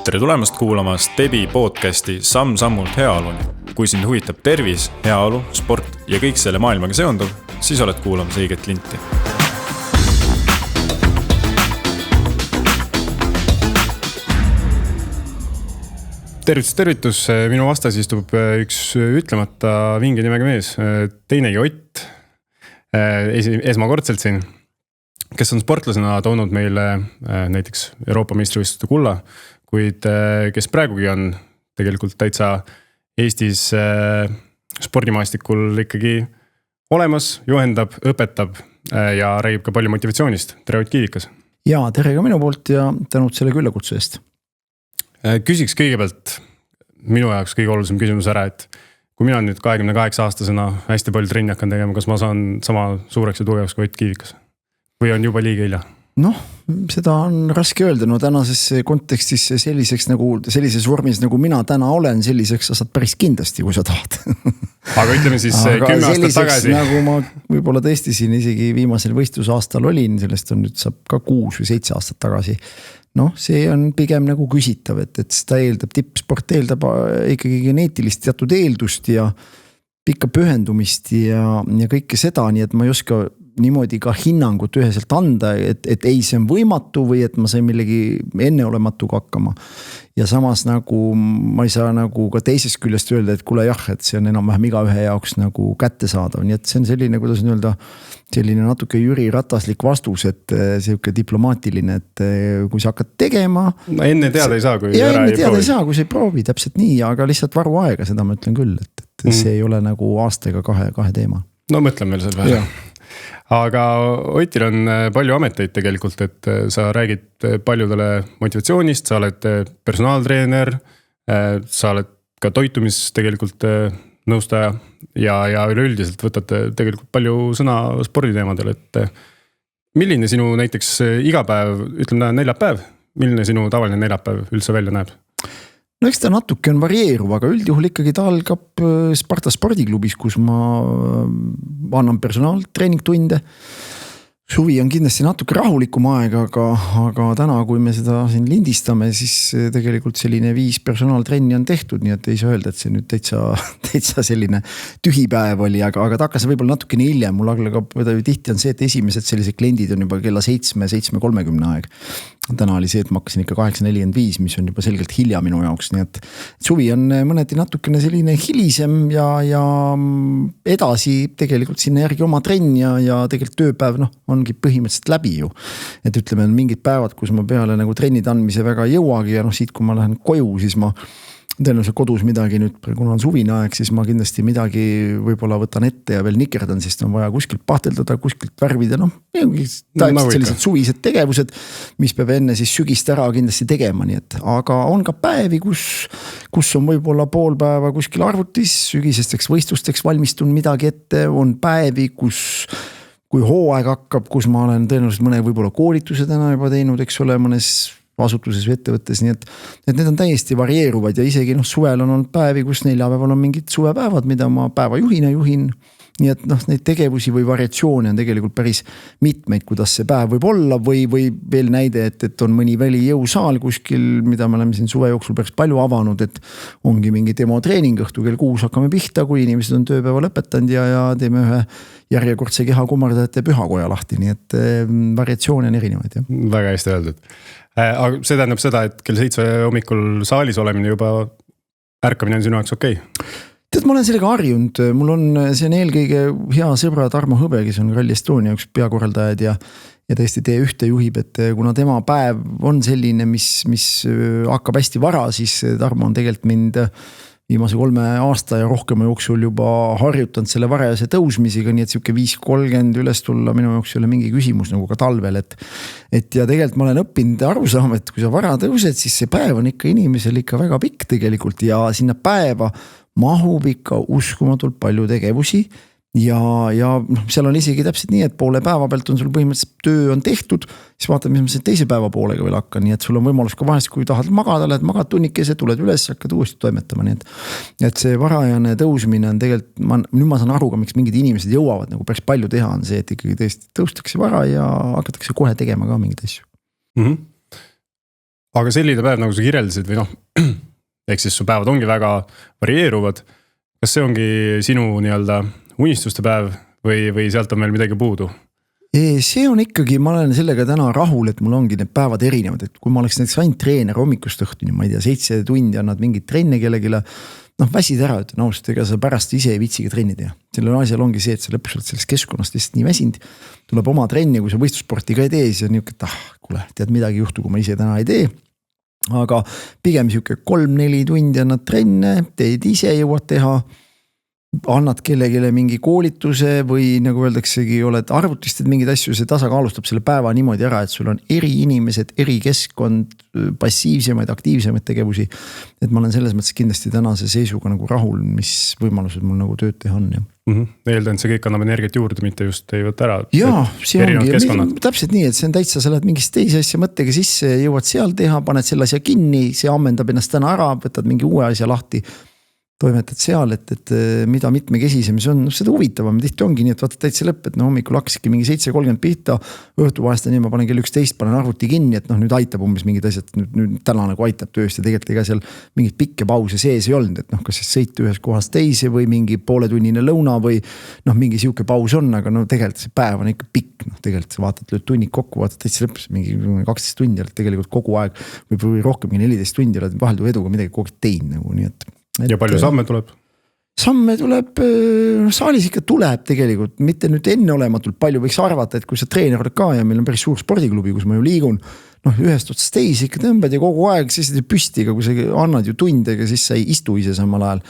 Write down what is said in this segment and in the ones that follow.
Tere tulemast kuulama Stebi podcasti Samm-sammult heaoluni. Kui sind huvitab tervis, heaolu, sport ja kõik selle maailmaga seonduv, siis oled kuulamas õiget linti. Tervitus, minu vastas istub üks ütlemata vingi nimega mees, teinegi Ott, esmakordselt siin, kes on sportlasena toonud meile näiteks Euroopa meistrivõistluste kulla, kuid kes praegugi on tegelikult täitsa Eestis spordimaastikul ikkagi olemas, juhendab, õpetab ja räägib ka palju motivatsioonist. Tere Ott Kiivikas. Ja, tere ka minu poolt ja tänud selle küllakutsu eest. Küsiks kõigepealt minu jaoks kõige olulisem küsimus ära, et kui mina nüüd 28-aastasena hästi palju trenni hakkan tegema, kas ma saan sama suureks ja tugevaks kui Ott Kiivikas? Või on juba liiga hilja? Noh, seda on raske öelda. No tänases kontekstis sellises vormis, nagu mina täna olen, selliseks sa saad päris kindlasti, kui sa tahad. Aga ütleme siis 10 aastat tagasi. Nagu ma võib-olla tõesti siin isegi viimasel võistlusaastal olin, sellest on nüüd saab ka 6 või 7 aastat tagasi. Noh, see on pigem nagu küsitav, et seda eeldab, tippsport eeldab ikkagi geneetilist teatud eeldust ja pikka pühendumist ja kõike seda, nii et ma ei oska niimoodi ka hinnangut üheselt anda, et ei, see on võimatu või et ma sain millegi enneolematuga hakkama. Ja samas nagu ma ei saa nagu ka teisest küljest öelda, et kuule jah, et see on enam-vähem igaühe jaoks nagu kättesaadav. Nii et see on selline, kuidas öelda, selline natuke Jüri Rataslik vastus, et selline diplomaatiline, et kui sa hakkad tegema. No, enne teada ei saa, kui ja ära enne teada ei saa, kui sa ei proovi, täpselt nii, aga lihtsalt varu aega, seda ma ütlen küll, et see ei ole nagu aasta ega kahe teema. No mõtlen veel selle peale. Aga Otil on palju ameteid tegelikult, et sa räägid paljudele motivatsioonist, sa oled personaaltreener, sa oled ka toitumis tegelikult nõustaja ja üleüldiselt võtad tegelikult palju sõna sporditeemadel, et milline sinu näiteks igapäev, ütleme neljapäev, milline sinu tavaline neljapäev üldse välja näeb? No eks ta natuke on varieeruv, aga üldjuhul ikkagi ta algab Sparta spordiklubis, kus ma annan personaaltreeningtunde. Suvi on kindlasti natuke rahulikum aeg, aga täna, kui me seda siin lindistame, siis tegelikult selline 5 personaaltrenni on tehtud, nii et ei saa öelda, et see nüüd täitsa selline tühipäev oli, aga ta hakkas võib-olla natukene hiljem. Mul algab tihti on see, et esimesed sellised kliendid on juba kella 7:30 aeg. Täna oli see, et ma hakkasin ikka 8:45, mis on juba selgelt hilja minu jaoks, nii et suvi on mõneti natukene selline hilisem ja edasi tegelikult sinna järgi oma trenn ja tegelikult tööpäev ongi põhimõtteliselt läbi ju. Et ütleme, on mingid päevad, kus ma peale nagu trennid andmise väga jõuagi ja siit, kui ma lähen koju, siis ma tõenäoliselt kodus midagi nüüd, kuna on suvine aeg, siis ma kindlasti midagi võib-olla võtan ette ja veel nikerdan, sest on vaja kuskilt pahteldada, kuskilt värvida, sellised suvised tegevused, mis peab enne siis sügist ära kindlasti tegema, nii et, aga on ka päevi, kus on võib-olla pool päeva kuskil arvutis, sügisesteks võistlusteks valmistun midagi ette, on päevi, kui hooaeg hakkab, kus ma olen tõenäoliselt mõne võib-olla koolituse täna juba teinud, eks ole, mõnes asutuses või ettevõttes, nii et need on täiesti varieeruvad ja isegi suvel on olnud päevi, kus neljapäeval on mingid suvepäevad, mida ma päevajuhina juhin. Nii et neid tegevusi või variatsioone on tegelikult päris mitmeid, kuidas see päev võib olla või veel näide, et on mõni välijõusaal kuskil, mida me oleme siin suve jooksul päris palju avanud, et ongi mingi demotreening õhtu kell 6 hakkame pihta, kui inimesed on tööpäeva lõpetanud ja teeme ühe järjekordse keha kummardajate pühakoja lahti, nii et variatsioone on erinevaid. Ja. Väga hästi öeldud. Aga see tähendab seda, et kell 7 hommikul saalis olemine juba ärkamine on sinu jaoks okei? Tead, ma olen sellega harjunud, see on eelkõige hea sõbra Tarmo Hõbe, kes on Rally Estonia üks peakorraldajad ja tõesti T1 juhib, et kuna tema päev on selline, mis hakkab hästi vara, siis Tarmo on tegelikult mind viimase 3 aasta ja rohkema jooksul juba harjutanud selle varajase tõusmisega, nii et siuke 5:30 üles tulla minu jaoks ei ole mingi küsimus nagu ka talvel, et ja tegelikult ma olen õppinud aru saama, et kui sa vara tõused, siis see päev on ikka inimesel ikka väga pikk tegelikult ja sinna päeva mahub ikka uskumatult palju tegevusi ja seal on isegi täpselt nii, et poole päeva pealt on sul põhimõtteliselt töö on tehtud, siis vaatad, mis ma selle teise päeva poolega veel hakkan, nii et sul on võimalus ka vahest, kui tahad magada, lähed magad tunnikese, tuled üles, hakkad uuesti toimetama, nii et see varajane tõusmine on tegelikult, nüüd ma saan aru ka, miks mingid inimesed jõuavad nagu päris palju teha, on see, et ikkagi tõesti tõustakse vara ja hakatakse kohe tegema ka mingeid asju. aga selline päev, nagu sa kirjeldasid või noh, ehk siis su päevad ongi väga varieeruvad. Kas see ongi sinu nii-öelda unistuste päev või sealt on veel midagi puudu? See on ikkagi, ma olen sellega täna rahul, et mul ongi need päevad erinevad, et kui ma oleks näiteks ainult treener hommikust õhtuni, ma ei tea, 7 tundi annad mingit trenne kellegile, noh väsid ära, ütlen ausalt, ega sa pärast ise ei vitsiga trenni teha. Sellel asjal ongi see, et sa lõpuks oled sellest keskkonnast lihtsalt nii väsinud, tuleb oma trenni, kui sa võistlussporti ka ei tee, siis on niuke, et kuule, tead midagi juhtu, kui ma ise täna ei tee. Aga pigem siuke 3-4 tundi annad trenne, teed ise jõuad teha, annad kellegile mingi koolituse või nagu öeldaksegi, oled arvutist, et mingid asju, see tasakaalustab selle päeva niimoodi ära, et sul on eri inimesed, eri keskkond, passiivsemaid, aktiivsemaid tegevusi. Et ma olen selles mõttes kindlasti tänase seisuga nagu rahul, mis võimalused mul nagu tööd teha on. Eeldan, see kõik annab energiat juurde, mitte just ei võtta ära. Jaa, see ongi täpselt nii, et see on täitsa, sa lähed mingist teise asja mõttega sisse, jõuad seal teha, paned selle asja kinni, see ammendab ennast täna ära, võtad mingi uue asja lahti. Toimetad seal, et mida mitmekesisem see on, seda huvitavam, tihti ongi nii, et vaata täitsa lõpp, et no hommikul hakkaski mingi 7:30 pihta, õhtu vahest nii, ma panen kell 11, panen arvuti kinni, et noh, nüüd aitab umbes mingid asjad, nüüd täna nagu aitab tööst ja tegelikult ega seal mingid pikke pause sees ei olnud, et noh, kas siis sõit ühes kohas teise või mingi pooletunnine lõuna või noh, mingi siuke paus on, aga no tegelikult see päev on ikka pikk, noh tegelikult sa vaatad, lööd tunnid kokku, vaatad täitsa lõppes mingi 12 tundi, tegelikult kogu aeg või rohkemgi 14 tundi oled vaheldu eduga midagi kogu aeg teinud nagu, nii et ja palju samme tuleb? Samme tuleb, saalis ikka tuleb tegelikult, mitte nüüd enneolematult palju võiks arvata, et kui sa treener oled ka ja meil on päris suur spordiklubi, kus ma ju liigun, noh ühest otsast teisi ikka tõmbad ja kogu aeg siis püsti, aga kui sa annad ju tundega, siis sa ei istu ise samal ajal.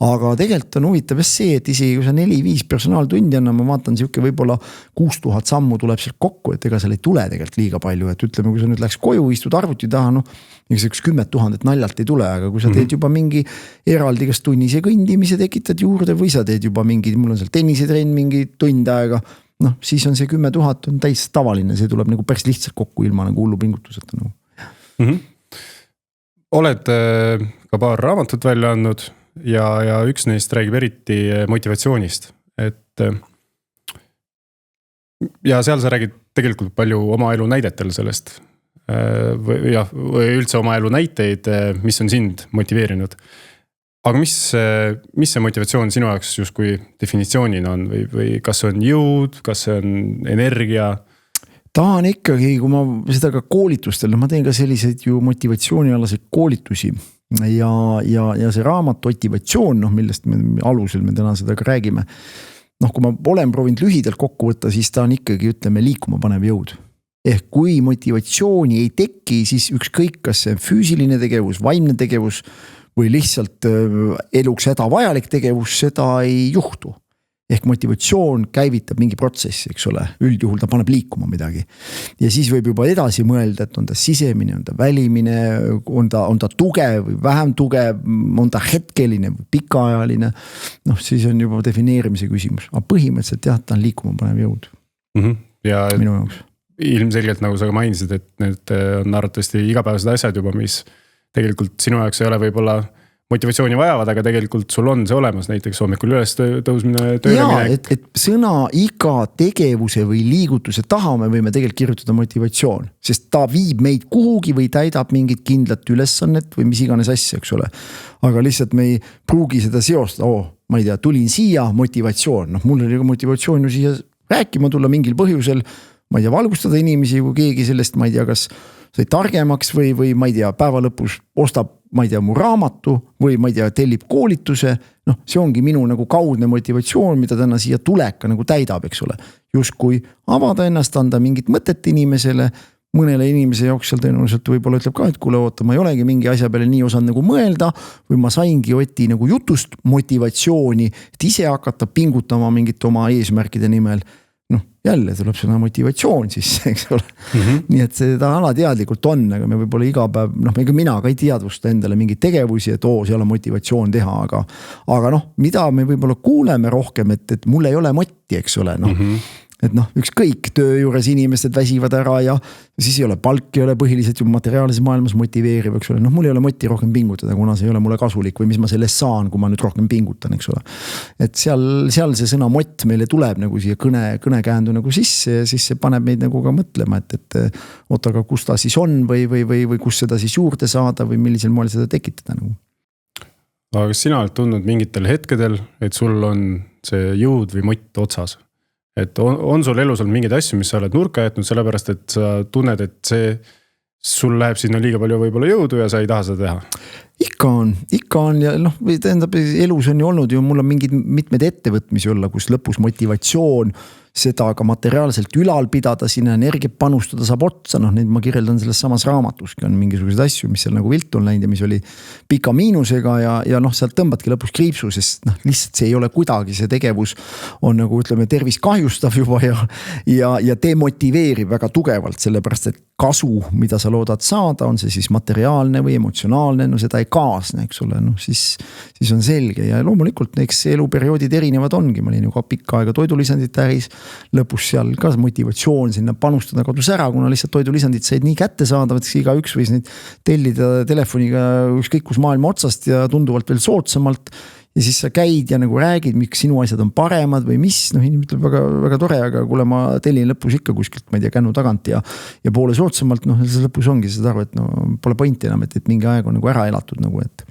Aga tegelikult on huvitav see, et isegi kui sa 4-5 personaaltundi annan, ma vaatan siuke võib-olla 6000 sammu tuleb sealt kokku, et ega seal ei tule tegelikult liiga palju, et ütleme, kui sa nüüd läks koju, istud arvuti taha, noh, ega see 10 000 naljalt ei tule, aga kui sa teed juba mingi eraldi kas tunnise kõndimise tekitad juurde või sa teed juba mingi, mul on seal tennisetrenn mingi tund aega, noh, siis on see 10 000 on täis tavaline, see tuleb nagu päris lihtsalt kokku ilma nagu hullu pingutuseta nagu. Oled ka paar raamatut välja andnud ja üks neist räägib eriti motivatsioonist, et ja seal sa räägid tegelikult palju oma elu näidetel sellest või üldse oma elu näiteid, mis on sind motiveerinud. Aga mis see motivatsioon sinu jaoks justkui definitsioonina on või kas see on jõud, kas see on energia? Ta on ikkagi, kui ma seda ka koolitustel, ma teen ka selliseid ju motivatsioonialaseid koolitusi ja see raamat motivatsioon, noh, millest me alusel me täna seda ka räägime. Noh, kui ma olen proovinud lühidalt kokku võtta, siis ta on ikkagi, ütleme, liikuma panev jõud. Ehk kui motivatsiooni ei teki, siis ükskõik, kas see on füüsiline tegevus, vaimne tegevus või lihtsalt eluks hädavajalik tegevus, seda ei juhtu. Ehk motivatsioon käivitab mingi protsessi, eks ole, üldjuhul ta paneb liikuma midagi. Ja siis võib juba edasi mõelda, et on ta sisemine, on ta välimine, on ta tugev või vähem tugev, on ta hetkeline või pikaajaline. Noh, siis on juba defineerimise küsimus. Aga põhimõtteliselt jah, ta on liikuma panev jõud. Ja minu jaoks. Ilmselgelt, nagu sa ka mainisid, et need on arvatavasti igapäevased asjad juba, mis tegelikult sinu jaoks ei ole võib-olla motivatsiooni vajavad, aga tegelikult sul on see olemas, näiteks hommikul üles tõusmine, tööle minek. Et sõna iga tegevuse või liigutuse taha me võime tegelikult kirjutada motivatsioon, sest ta viib meid kuhugi või täidab mingit kindlat ülesannet või mis iganes asja, eks ole. Aga lihtsalt me ei pruugi seda seosta, ma ei tea, tulin siia, motivatsioon, noh mul oli ka motivatsioon ju siia rääkima tulla mingil põhjusel, ma ei tea, valgustada inimesi, kui keegi sellest, ma ei tea, kas sai targemaks või ma ei tea, päeva lõpus ostab, ma ei tea, mu raamatu või ma ei tea, tellib koolituse. Noh, see ongi minu nagu kaudne motivatsioon, mida täna siia tuleka nagu täidab, eks ole. Just kui avada ennast, anda mingit mõtet inimesele, mõnele inimese jaoks seal tõenäoliselt võib-olla ütleb ka, et kuule oota, ma ei olegi mingi asja peale nii osanud nagu mõelda või ma saingi Oti nagu jutust motivatsiooni, et ise hakata pingutama mingit oma eesmärkide nimel. Noh, jälle tuleb sõna motivatsioon siis, eks ole. Nii et seda alateadlikult on, aga me võib-olla iga päev, noh, ega mina ka ei teadvusta endale mingeid tegevusi, et seal on motivatsioon teha, aga noh, mida me võib-olla kuuleme rohkem, et mul ei ole motti, eks ole, noh. et noh, ükskõik töö juures inimesed väsivad ära ja siis ei ole palk, ei ole põhiliselt ju materiaalses maailmas motiveeriv, eks ole. Noh, mul ei ole moti rohkem pingutada, kuna see ei ole mulle kasulik või mis ma sellest saan, kui ma nüüd rohkem pingutan, eks ole. Et seal see sõna mott meile tuleb nagu siia kõnekäändu nagu sisse ja siis see paneb meid nagu ka mõtlema, et oota, aga kus ta siis on või kus seda siis juurde saada või millisel moel seda tekitada nagu. Aga kas sina oled tundnud mingitel hetkedel, et sul on see jõud või mott otsas? Et on sul elus olnud mingeid asju, mis sa oled nurka jätnud sellepärast, et sa tunned, et sul läheb sinna liiga palju võib-olla jõudu ja sa ei taha seda teha? Ikka on ja noh, tähendab, elus on ju olnud ju, mul on mingid mitmed ettevõtmisi olla, kus lõpus motivatsioon seda ka materiaalselt ülal pidada, sinna energiat panustada saab otsa, noh neid ma kirjeldan selles samas raamatuski on mingisuguseid asju, mis seal nagu viltu on läinud ja mis oli pika miinusega ja noh, sealt tõmbadki lõpus kriipsu, sest noh, lihtsalt see ei ole kuidagi, see tegevus on nagu ütleme tervis kahjustav juba ja demotiveerib väga tugevalt, sellepärast et kasu, mida sa loodad saada, on see siis materiaalne või emotsionaalne, no seda ei kaasne, eks ole, noh siis on selge ja loomulikult eks eluperioodid erinevad ongi, ma olin ju ka pikka aega toidulisandite äris, lõpus seal ka motivatsioon sinna panustada kadus ära, kuna lihtsalt toidulisandid said nii kättesaadavad, eks igaüks võis neid tellida telefoniga ükskõik kus maailma otsast ja tunduvalt veel soodsamalt ja siis sa käid ja nagu räägid, miks sinu asjad on paremad või mis, noh inimene ütleb väga, väga tore, aga kuule ma tellin lõpus ikka kuskilt, ma ei tea, kännu tagant ja poole soodsamalt, noh lõpus ongi seda arvu, et no pole pointi enam, et mingi aeg on nagu ära elatud nagu, et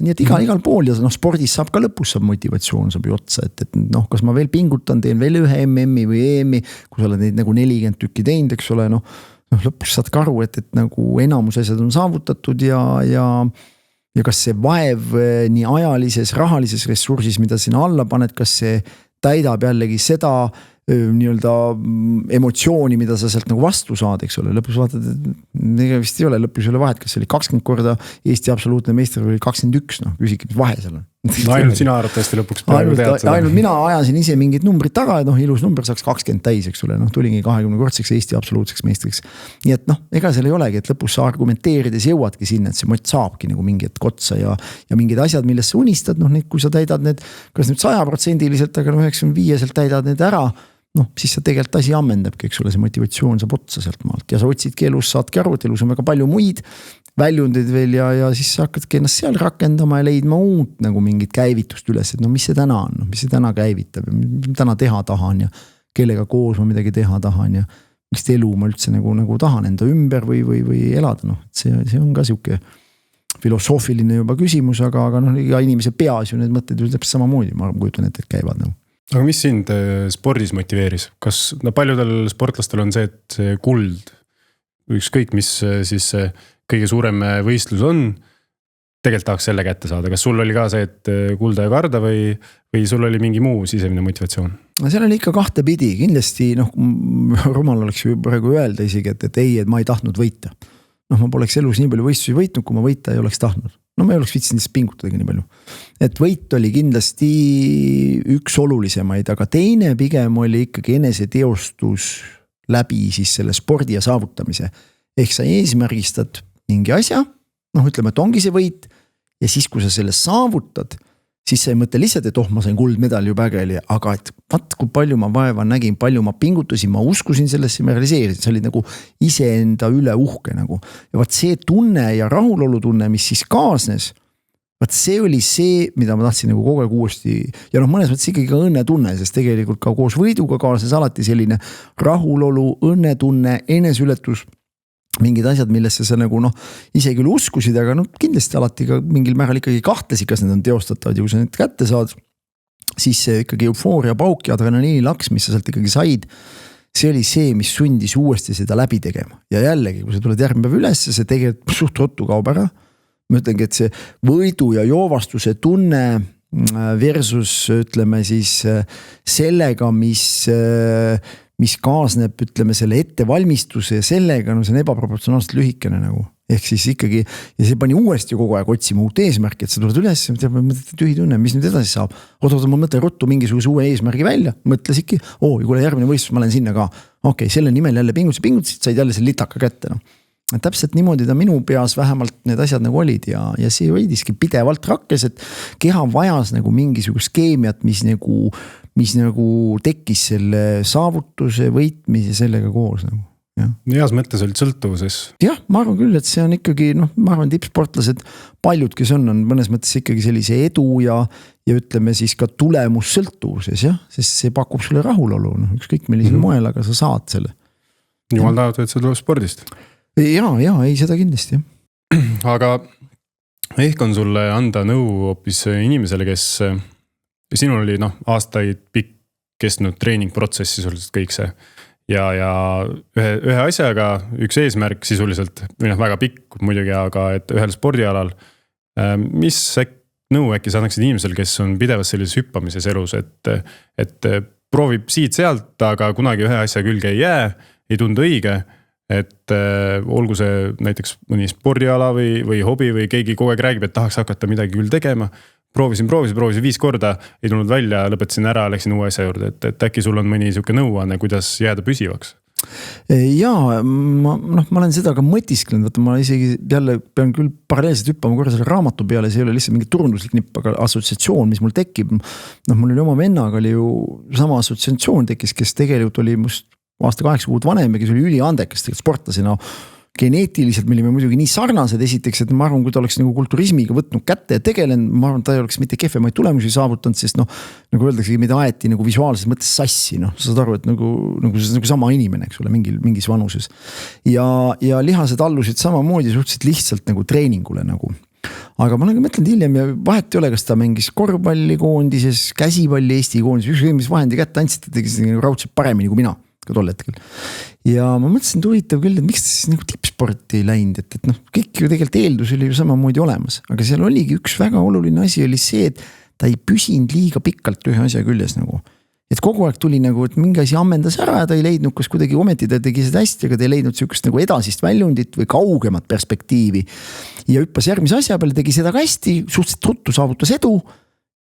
nii et igal pool ja noh, spordis saab ka lõpus saab motivatsioon saab ju otsa, et noh, kas ma veel pingutan, teen veel ühe MM-i või EM-i, kui sa oled neid nagu 40 tükki teinud, eks ole, noh lõpus saad ka aru, et nagu enamus asjad on saavutatud ja kas see vaev nii ajalises, rahalises ressursis, mida sinna alla paned, kas see täidab jällegi seda nii-öelda emotsiooni, mida sa sealt nagu vastu saad, eks ole, lõpus vaatad, et vist ei ole, lõpus ei ole vahet, kas see oli 20 korda Eesti absoluutne meister või 21, noh küsigi, mis vahe seal on. No ainult sina arvatavasti lõpuks praegu tead seda. Ainult mina ajasin ise mingid numbrid taga, et noh, ilus number saaks 20 täis, eks ole, noh tulingi 20-kordseks Eesti absoluutseks meistriks. Nii et noh, ega seal ei olegi, et lõpus sa argumenteerides jõuadki sinna, et see mott saabki nagu mingi hetk otsa ja mingid asjad, millest sa unistad, noh neid, kui sa täidad need, kas nüüd 100%, aga 95% täidad need ära, noh, siis sa tegelikult asi ammendabki, eks ole, see motivatsioon saab otsa sealt maalt ja sa otsidki elus, saadki aru, et elus on väga palju muid väljundeid veel ja siis sa hakkadki ennast seal rakendama ja leidma uut nagu mingit käivitust üles, et no mis see täna on, mis see täna käivitab ja mis täna teha tahan ja kellega koos ma midagi teha tahan ja mis elu ma üldse nagu tahan enda ümber või elada, noh, see on ka siuke filosoofiline juba küsimus, aga noh, iga inimese peas ju need mõtted ju täpselt samamoodi, ma kujutan ette, et käivad nagu. Aga mis sind spordis motiveeris? Kas paljudel sportlastel on see, et see kuld, ükskõik mis siis kõige suurem võistlus on, tegelikult tahaks selle kätte saada. Kas sul oli ka see, et kulda ja karda või sul oli mingi muu sisemine motivatsioon? Seal oli ikka kahte pidi, kindlasti noh, rumal oleks ju praegu öelda isegi, et ei, et ma ei tahtnud võita. Noh, ma poleks elus nii palju võistlusi võitnud, kui ma võita ei oleks tahtnud. No ma ei oleks viitsinud pingutadagi nii palju. Et võit oli kindlasti üks olulisemaid, aga teine pigem oli ikkagi eneseteostus läbi siis selle spordi ja saavutamise. Ehk sa eesmärgistad mingi asja, noh ütleme, et ongi see võit ja siis, kui sa selle saavutad, siis sa ei mõtle lihtsalt, et ma sain kuldmedali juba ägeli, aga et vaat kui palju ma vaeva nägin, palju ma pingutusin, ma uskusin sellesse, ma realiseerisin, see oli nagu iseenda üle uhke nagu. Ja vaat see tunne ja rahulolu tunne, mis siis kaasnes, vaat see oli see, mida ma tahtsin nagu kogu aeg uuesti ja noh, mõnes mõttes ikkagi ka õnnetunne, sest tegelikult ka koos võiduga kaasnes alati selline rahulolu, õnnetunne, enesületus, mingid asjad, millesse sa nagu noh, ise küll uskusid, aga noh, kindlasti alati ka mingil määral ikkagi kahtlesid, kas need on teostatavad ja kui sa need kätte saad, siis see ikkagi eufooria pauk ja adrenaliini laks, mis sa sealt ikkagi said, see oli see, mis sundis uuesti seda läbi tegema. Ja jällegi, kui sa tuled järgmine päev üles, see tegelikult suht ruttu kaob ära. Ma ütlengi, et see võidu ja joovastuse tunne versus ütleme siis sellega, mis kaasneb, ütleme selle ettevalmistuse ja sellega, no see on ebaproportsionaalselt lühikene nagu. Ehk siis ikkagi, ja see pani uuesti kogu aeg otsima uut eesmärki, et sa tuled üles, tühi tunne, mis nüüd edasi saab. Oota, ma mõtlen ruttu mingisuguse uue eesmärgi välja, mõtlesidki, kuule järgmine võistlus, ma lähen sinna ka. Okei, selle nimel jälle pingutasid, said jälle selle litaka kätte. No. täpselt niimoodi ta minu peas vähemalt need asjad nagu olid ja see hoidiski pidevalt rakkes, et keha vajas nagu mingisugust keemiat, mis nagu tekkis selle saavutuse, võitmise sellega koos nagu. Heas mõttes olid sõltuvuses. Jah, ma arvan küll, et see on ikkagi, ma arvan tippsportlased, paljud, kes on mõnes mõttes ikkagi sellise edu ja ütleme siis ka tulemussõltuvuses, jah, sest see pakub sulle rahulolu, ükskõik millisel moel, aga sa saad selle. Jumal tahab, et see tuleb spordist. Ja, ei seda kindlasti. Aga ehk on sulle anda nõu hoopis inimesele, kes sinul oli aastaid pikk kestnud treeningprotsessi sisuliselt kõik see. Ja ühe asjaga, üks eesmärk sisuliselt, väga pikk muidugi, aga et ühel spordialal, mis nõu äkki sa annaksid inimesel, kes on pidevas sellises hüppamises elus, et proovib siit-sealt, aga kunagi ühe asja külge ei jää, ei tundu õige, et olgu see näiteks mõni spordiala või hobi või keegi kogu aeg räägib, et tahaks hakata midagi küll tegema. Proovisin 5 korda, ei tulnud välja, lõpetasin ära, läksin uue asja juurde, et äkki sul on mõni siuke nõuanne, kuidas jääda püsivaks? Jaa, ma olen seda ka mõtisklenud, vaata ma isegi jälle pean küll paralleelselt hüppama korra selle raamatu peale, see ei ole lihtsalt mingi turunduslik nipp, aga assotsiatsioon, mis mul tekib. Mul oli oma vennaga oli ju sama assotsiatsioon tekkis, kes tegelikult oli must aasta 8 kuud vanem ja kes oli üliandekas sportlasena. Geneetiliselt me olime muidugi nii sarnased esiteks, et ma arvan, kui ta oleks nagu kulturismiga võtnud kätte ja tegelen, ma arvan, ta ei oleks mitte kehvemaid tulemusi saavutanud, sest nagu öeldaksegi, mida aeti nagu visuaalses mõttes sassi, sa saad aru, et nagu sama inimene, eks ole, mingis vanuses. Ja lihased allusid samamoodi suhteliselt lihtsalt nagu treeningule nagu. Aga ma olen mõtlenud hiljem ja vahet ei ole, kas ta mängis korvpallikoondises, käsipalli Eesti koondises, ükskõik mis vahendi kätte andsid, ta tegi raudselt paremini kui mina. Ka tol hetkel. Ja ma mõtlesin, et huvitav küll, et miks ta siis nagu tippsporti ei läinud, et kõik ju tegelikult eeldus oli ju samamoodi olemas, aga seal oligi üks väga oluline asi oli see, et ta ei püsinud liiga pikalt ühe asja küljes nagu. Et kogu aeg tuli nagu, et mingi asi ammendas ära ja ta ei leidnud, kas kuidagi ometi ta tegi seda hästi, aga ta ei leidnud sihukest nagu edasist väljundit või kaugemat perspektiivi. Ja hüppas järgmise asja peale, tegi seda ka hästi, suhteliselt ruttu saavutas edu.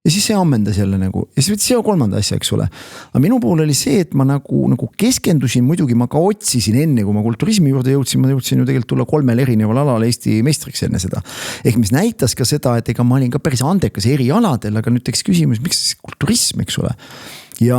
Ja siis see ammendas jälle nagu, ja siis võttis see kolmanda asja, eks ole. Aga minu pool oli see, et ma nagu keskendusin, muidugi ma ka otsisin enne, kui ma kulturismi juurde jõudsin, ma jõudsin ju tegelikult tulla 3 erineval alal Eesti meistriks enne seda. Ehk mis näitas ka seda, et ega ma olin ka päris andekas eri aladel, aga nüüd teks küsimus, miks siis kulturism, eks ole. Ja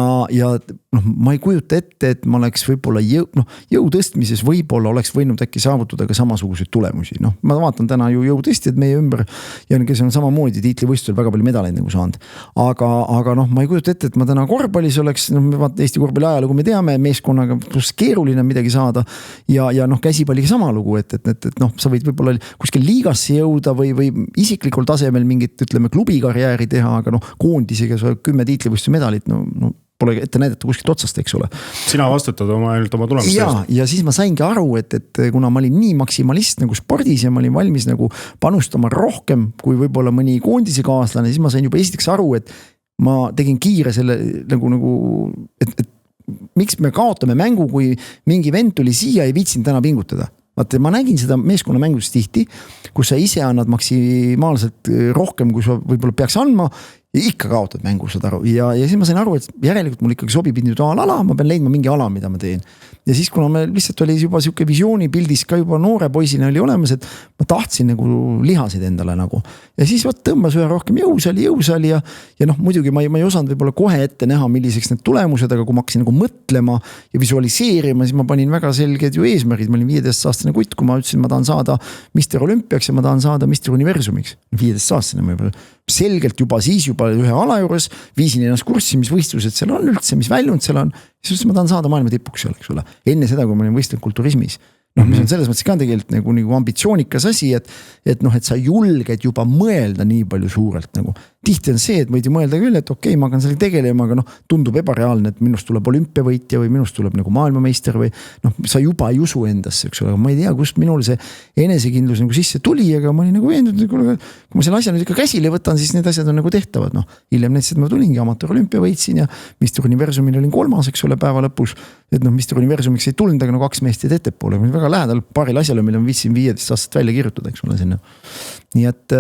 ma ei kujuta ette, et ma oleks võib-olla jõu tõstmises võib-olla oleks võinud äkki saavutada ka samasuguseid tulemusi. Ma vaatan täna ju jõutõstjad meie ümber ja kes on samamoodi tiitlivõistlusel väga palju medaleid nagu saanud. Aga ma ei kujuta ette, et ma täna korvpallis oleks, Eesti korvpalli ajalugu me teame, meeskonnaga plus keeruline midagi saada ja käsipalliga sama lugu, et sa võid võib-olla kuskil liigasse jõuda või isiklikul tasemel mingit, ütleme, klubikarjääri teha, aga koondisega 10 tiitlivõistluse medalit, pole ette näidata kuskilt otsast, eks ole. Sina vastutad ainult oma tulemust. Ja siis ma saingi aru, et kuna ma olin nii maksimalist nagu spordis ja ma olin valmis nagu panustama rohkem kui võib-olla mõni koondise kaaslane, siis ma sain juba esiteks aru, et ma tegin kiire selle et miks me kaotame mängu, kui mingi vend tuli siia ei viitsin täna pingutada. Vaata, ma nägin seda meeskonna mängus tihti, kus sa ise annad maksimaalselt rohkem, kui sa võib-olla peaks andma ja ikka kaotad mängu, saad aru. Ja siis ma sain aru, et järelikult mul ikkagi sobib individuaalala, ma pean leidma mingi ala, mida ma teen. Ja siis, kuna me lihtsalt oli juba siuke visioonipildis ka juba noore poisina oli olemas, et ma tahtsin nagu lihasid endale nagu. Ja siis tõmbas ühe rohkem jõusali ja muidugi ma ei osanud võib-olla kohe ette näha, milliseks need tulemused, aga kui ma hakkasin nagu mõtlema ja visualiseerima, siis ma panin väga selged ju eesmärgid. Ma olin 15-aastane kutt, kui ma ütlesin, ma tahan saada Mister Olümpiaks ja ma tahan saada Mister Universumiks. 15-aastane võib-olla. Selgelt juba ühe ala juures viisin ennast kurssi, mis võistlused seal on üldse, mis väljund seal on. Siis ma tahan saada maailma tipuks seal, eks ole. Enne seda, kui ma olin võistlenud kulturismis. Mis on selles mõttes ka tegelikult nagu ambitsioonikas asi, et sa julged juba mõelda nii palju suurelt nagu. Tihti on see, et võid ju mõelda küll, et okei, ma hakkan selle tegelema, aga tundub ebareaalne, et minust tuleb olümpiavõitja või minust tuleb nagu maailmameister või sa juba ei usu endasse, eks ole, aga ma ei tea, kust minul see enesekindlus nagu sisse tuli, aga ma olin nagu veendunud, kui ma selle asja nüüd ikka käsile võtan, siis need asjad on nagu tehtavad, hiljem näiteks, et ma tulingi amatöör olümpia võitsin ja Mister Universumil olin 3, eks ole, päeva lõpus, et Mister Universumiks ei tulnud, aga 2 meest jäid ettepoole, väga väga lähedal paaril asjale, mille ma viitsin 15 aastat välja kirjutada, eks ole sinna. Nii et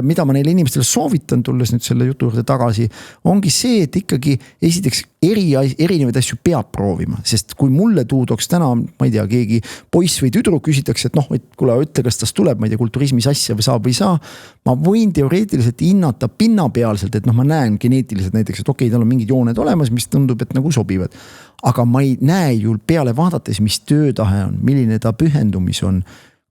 mida ma neile inimestele soovitan, tulles nüüd selle jutu juurde tagasi, ongi see, et ikkagi esiteks erinevaid asju peab proovima, sest kui mulle tuudoks täna, ma ei tea, keegi poiss või tüdruk küsitakse, et noh, et kuule, ütle, kas tast tuleb, ma ei tea, kulturismis asja või saab või ei saa. Ma võin teoreetiliselt hinnata pinnapealselt, et noh, ma näen geneetiliselt näiteks, et okei, tal on mingid jooned olemas, mis tundub, et nagu sobivad. Aga ma ei näe ju peale vaadates, mis töötahe on, milline ta pühendumis on,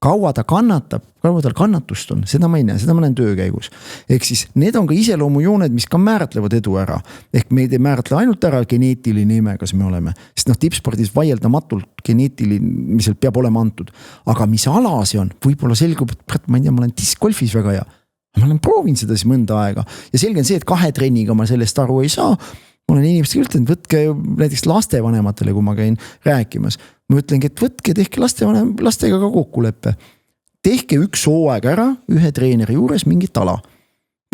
kaua ta kannatab, kaua tal kannatust on, seda ma ei näe, seda ma näen töö käigus. Ehk siis need on ka iseloomujooned, mis ka määratlevad edu ära. Ehk meid ei määratle ainult ära geneetiline ime, kas me oleme. Sest noh, tippspordis vaieldamatult geneetiliselt peab olema antud. Aga mis ala see on, võib-olla selgub, et ma ei tea, ma olen diskgolfis väga hea. Ma olen proovinud seda siis mõnda aega. Ja selge on see, et 2 trenniga ma sellest aru ei saa. Ma olen inimestega ütelnud, võtke näiteks lastevanematele, kui ma käin rääkimas. Ma ütlengi, et võtke, tehke lastega ka kokkuleppe. Tehke üks hooaeg ära ühe treeneri juures mingit ala.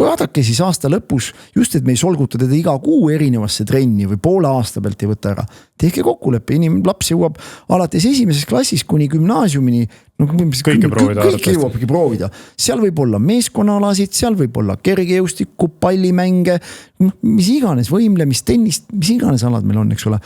Vaadake siis aasta lõpus, just et me ei solguta teda iga kuu erinevasse trenni või poole aasta pealt ei võta ära. Tehke kokkuleppe, laps jõuab alates esimeses klassis kuni gümnaasiumini. Kõike jõuabki proovida. Seal võib olla meeskonnaalasid, seal võib olla kergejõustikku, pallimänge, mis iganes võimlemist, tennist, mis iganes alad meil on, eks ole.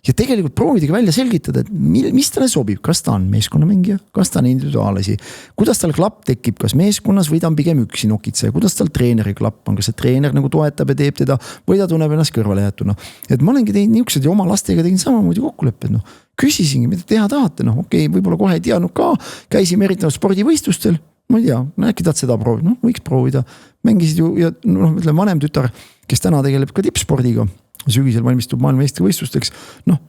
Ja tegelikult proovidagi välja selgitada, et mis talle sobib, kas ta on meeskonnamängija, kas ta on individuaalasi, kuidas tal klapp tekib, kas meeskonnas või ta on pigem üksi nokitseja, kuidas tal treeneri klapp on, kas see treener nagu toetab ja teeb teda või ta tunneb ennast kõrvale jätuna. Et ma olengi teinud niisugused ja oma lastega tegin samamoodi kokkulepped, küsisingi, mida teha tahate, okei, võib-olla kohe ei teadnud ka, käisime erinevad spordivõistlustel, ma ei tea, äkki tahad seda proovida, võiks proovida, mängisid ju, ja ütleme vanem tütar, kes täna tegeleb ka tippspordiga, sügisel valmistub maailmameistrivõistlusteks,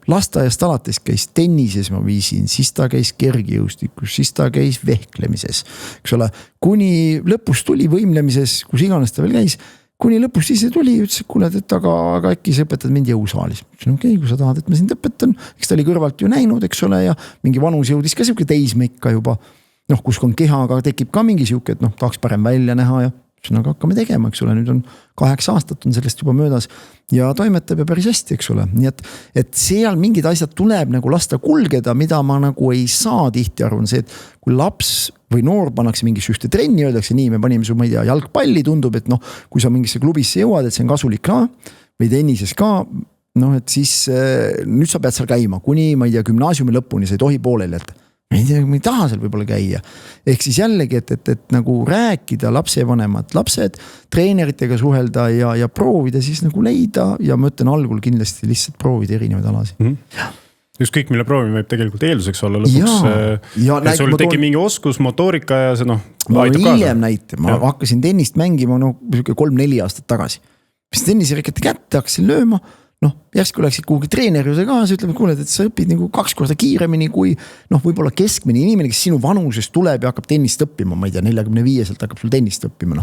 lasteaiast alates käis tennises ma viisin, siis ta käis kergejõustikus, siis ta käis vehklemises, eks ole, kuni lõpus tuli võimlemises, kus iganes ta veel käis, kuni lõpus siis tuli ja ütles, et kuule, et aga äkki sa õpetad mind jõusaalis. Okei, kui sa tahad, et ma sind õpetan, eks ta oli kõrvalt ju näinud, eks ole, ja mingi vanus jõudis ka siuke teismeikka juba, kus on kehaga tekib ka mingi siuke, et tahaks parem välja näha ja aga hakkame tegema, eks ole, nüüd on 8 aastat on sellest juba möödas ja toimetab ja päris hästi, eks ole. Nii et seal mingid asjad tuleb nagu lasta kulgeda, mida ma nagu ei saa tihti arvan see, et kui laps või noor pannakse mingisse ühte trenni, öeldakse nii, me panime su, ma ei tea, jalgpalli, tundub, et kui sa mingisse klubisse jõuad, et see on kasulik ka või tennises ka, et siis nüüd sa pead seal käima, kuni, ma ei tea, gümnaasiumi lõpuni, sa ei tohi pooleli jätta. Ma ei taha seal võib-olla käia. Ehk siis jällegi, et nagu rääkida lapsevanemad, lapsed, treeneritega suhelda ja proovida siis nagu leida ja ma ütlen algul kindlasti lihtsalt proovida erinevaid alasid. Just kõik, mille proovime võib tegelikult eelduseks olla lõpuks. Et sul tekib mingi oskus, motoorika ja see ma hiljem näite, ma hakkasin tennist mängima 3-4 aastat tagasi. Mis tennisirikete kätte hakkasin lööma, järsku läksid kuhugi treeneri juurde kaasa, ütleme, kuule, et sa õpid nagu 2 korda kiiremini kui võib-olla keskmine inimene, kes sinu vanusest tuleb ja hakkab tennist õppima, ma ei tea, 45-selt hakkab sul tennist õppima,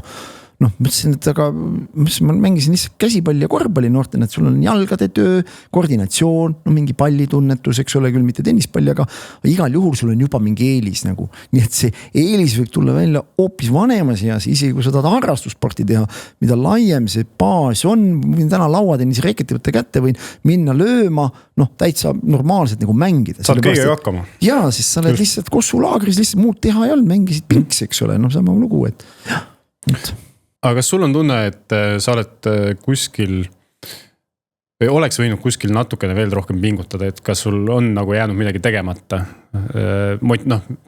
mõtlesin, et aga ma mängisin lihtsalt käsipalli ja korvpalli noortena, et sul on jalgade töö, koordinatsioon, mingi pallitunnetus, eks ole küll mitte tennispalli, aga igal juhul sul on juba mingi eelis nagu. Nii et see eelis võib tulla välja hoopis vanemas eas, isegi kui sa tahad harrastussporti teha, mida laiem see baas on, võin täna lauatennisi reketi võtta kätte, võin minna lööma, täitsa normaalselt nagu mängida. Saad kõigega hakkama. Jaa, siis sa oled lihtsalt kossulaagris, lihtsalt muud teha ei olnud, mängisid pinks, eks ole, sama lugu, et aga kas sul on tunne, et sa oled kuskil või oleks võinud kuskil natukene veel rohkem pingutada, et kas sul on nagu jäänud midagi tegemata?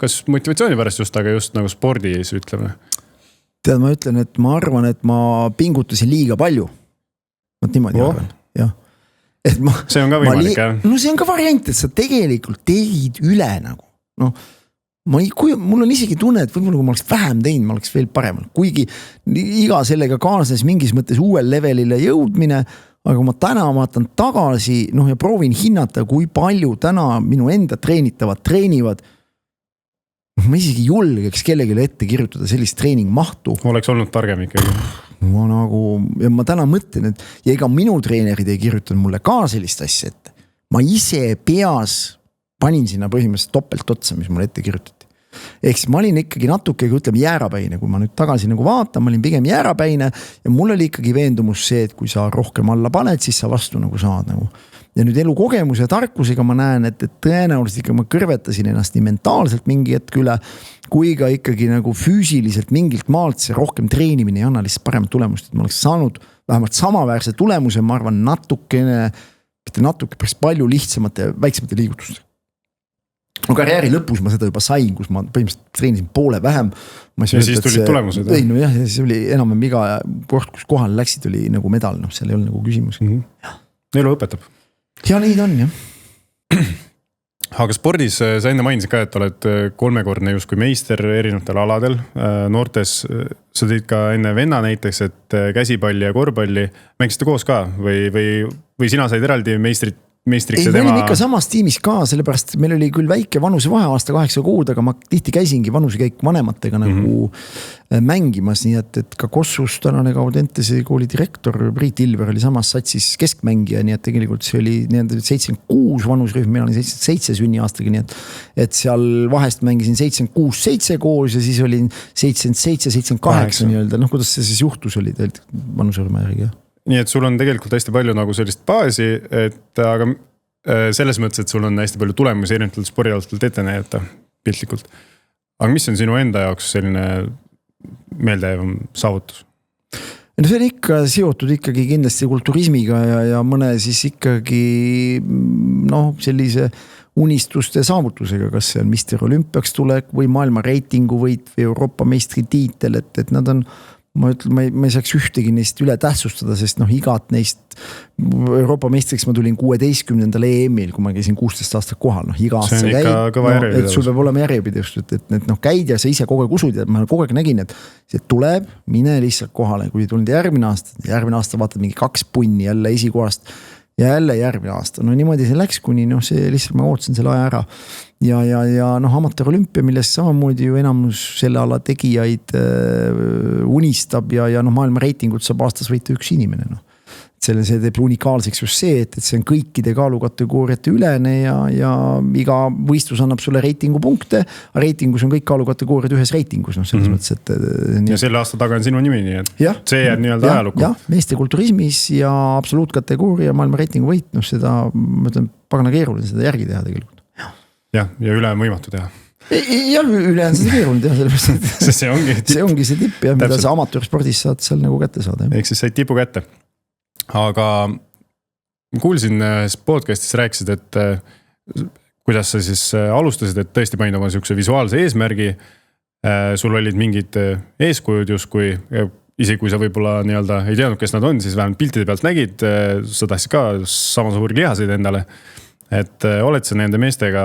Kas motivatsiooni pärast just, aga just nagu spordis ütleme? Tead, ma ütlen, et ma arvan, et ma pingutasin liiga palju. Niimoodi arvan, jah. See on ka võimalik, jah? See on ka variant, et sa tegelikult tegid üle nagu, mul on isegi tunne, et võib-olla kui ma oleks vähem teinud, ma oleks veel parem. Kuigi iga sellega kaasnes mingis mõttes uuel levelile jõudmine, aga ma täna vaatan tagasi ja proovin hinnata, kui palju täna minu enda treenitavad treenivad. Ma isegi julgeks kellegile ette kirjutada sellist treeningmahtu. Oleks olnud targem ikkagi. Ma täna mõtlen, et ja ega minu treenerid ei kirjutanud mulle ka sellist asja ette. Ma ise peas panin sinna põhimõtteliselt topelt otsa, mis mulle ette kirjutati. ehk siis ma olin ikkagi natuke, ütleme jäärapäine, kui ma nüüd tagasi nagu vaatan, ma olin pigem jäärapäine ja mul oli ikkagi veendumus see, et kui sa rohkem alla paned, siis sa vastu nagu saad nagu. Ja nüüd elukogemuse ja tarkusega ma näen, et tõenäoliselt ikka ma kõrvetasin ennast nii mentaalselt mingi hetk üle, kui ka ikkagi nagu füüsiliselt mingilt maalt see rohkem treenimine ei anna lihtsalt paremat tulemust, et ma oleks saanud vähemalt samaväärse tulemuse, ma arvan natukene, mitte natuke, päris palju lihtsamate, väiksemate liigutustega. No karjääri lõpus ma seda juba sain, kus ma põhimõtteliselt treenisin poole vähem. Ja siis tulid tulemused. Ei, no jah, see oli enam iga kord, kus kohal läksid, oli nagu medal, noh, seal ei olnud nagu küsimus. Elu õpetab. Ja nii on, jah. Aga spordis sa enne mainisid ka, et oled 3-kordne justkui meister erinevatel aladel. Noortes sa tõid ka enne venna näiteks, et käsipalli ja korvpalli mängisite koos ka või sina said eraldi meistriks ei, me olime ikka samas tiimis ka, sellepärast meil oli küll väike vanusevahe aasta 8 kuud, aga ma tihti käisingi vanusekäik vanematega nagu mängimas, nii et ka Kossus tänane Gaudentese kooli direktor Priit Ilver oli samas satsis keskmängija, nii et tegelikult see oli 76 vanusrühm, meil oli 77 sünniaastaga, nii et seal vahest mängisin 76-7 koos ja siis olin 77-78 nii-öelda, noh kuidas see siis juhtus oli vanusrühma järgi. Nii et sul on tegelikult hästi palju nagu sellist baasi, aga selles mõttes, et sul on hästi palju tulemusi erinevatelt spordialastelt ette näidata piltlikult. Aga mis on sinu enda jaoks selline meeldejäävam saavutus? No see on ikka seotud ikkagi kindlasti kulturismiga ja mõne siis ikkagi sellise unistuste saavutusega, kas see on Mr. Olümpiaks tulek või maailma reitingu võit või Euroopa meistri tiitel, et nad on ma ei saaks ühtegi neist üle tähtsustada, sest igat neist Euroopa meistriks ma tulin 16. EM-il, kui ma käisin 16 aastat kohal, iga aasta käid, et sul peab olema järjepidevust, et käid ja sa ise kogu aeg usud ja ma kogu aeg nägin, et see tuleb, mine lihtsalt kohale, kui tulnud järgmine aasta vaatad mingi 2 punni jälle esikohast ja jälle järgmine aasta, niimoodi see läks, kuni see lihtsalt ma ootasin selle aja ära ja amateur olümpia, millest samamoodi ju enamus selle ala tegijaid unistab ja maailma reitingut saab aastas võita üks inimene, see teeb unikaalseks just see, et see on kõikide kaalukategooriate ülene ja iga võistlus annab sulle reitingu punkte, aga reitingus on kõik kaalukategooriad ühes reitingus, selles mõttes, et ja selle aasta taga on sinu nimi, nii et see jääb nii-öelda ajalukku. Jah, meeste kulturismis ja absoluutkategooria maailma reitingu võit, seda ma ütlen, pagana keeruline seda järgi teha tegelikult. Ja üle on võimatu teha. Ja üle on seda keeruline teha, sellepärast, et see ongi see tipp, mida sa amatöörspordis saad seal nagu kätte saada. Ehk siis said tipu kätte. Aga kuulsin podcastis rääkisid, et kuidas sa siis alustasid, et tõesti panid oma sihukese visuaalse eesmärgi. Sul olid mingid eeskujud justkui, isegi kui sa võib-olla nii-öelda ei teadnud, kes nad on, siis vähemalt piltide pealt nägid, sa tahtsid ka sama suuri lihaseid endale. Et oled sa nende meestega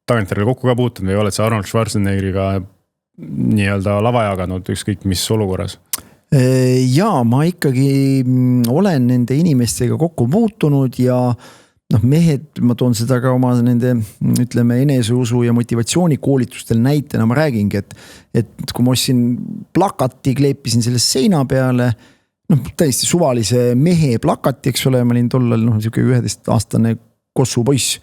tagantjärele kokku ka puutunud või oled sa Arnold Schwarzeneggeriga nii-öelda lava jaganud ükskõik mis olukorras? Jaa, ma ikkagi olen nende inimestega kokku puutunud ja mehed, ma toon seda ka oma nende, ütleme, eneseusu ja motivatsioonikoolitustel näitena, ma räägingi, et kui ma ostsin plakati, kleepisin sellest seina peale, täiesti suvalise mehe plakati, eks ole, ma olin tollal 11-aastane Kossu poiss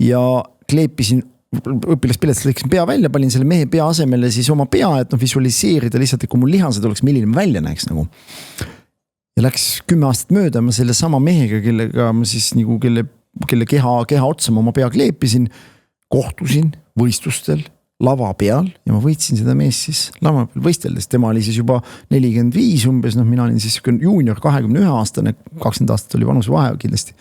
ja kleepisin õpilaspiletist, lõiksin pea välja, panin selle mehe pea asemele siis oma pea, et visualiseerida lihtsalt, et kui mul lihased oleks, milline ma välja näeks nagu. Ja läks 10 aastat mööda, ma selle sama mehega, kellega ma siis nagu, kelle keha otsa ma oma pea kleepisin, kohtusin võistlustel lava peal ja ma võitsin seda meest siis lava peal võisteldes. Tema oli siis juba 45 umbes, mina olin siis juunior 21 aastane, 20 aastat oli vanuse vahe kindlasti.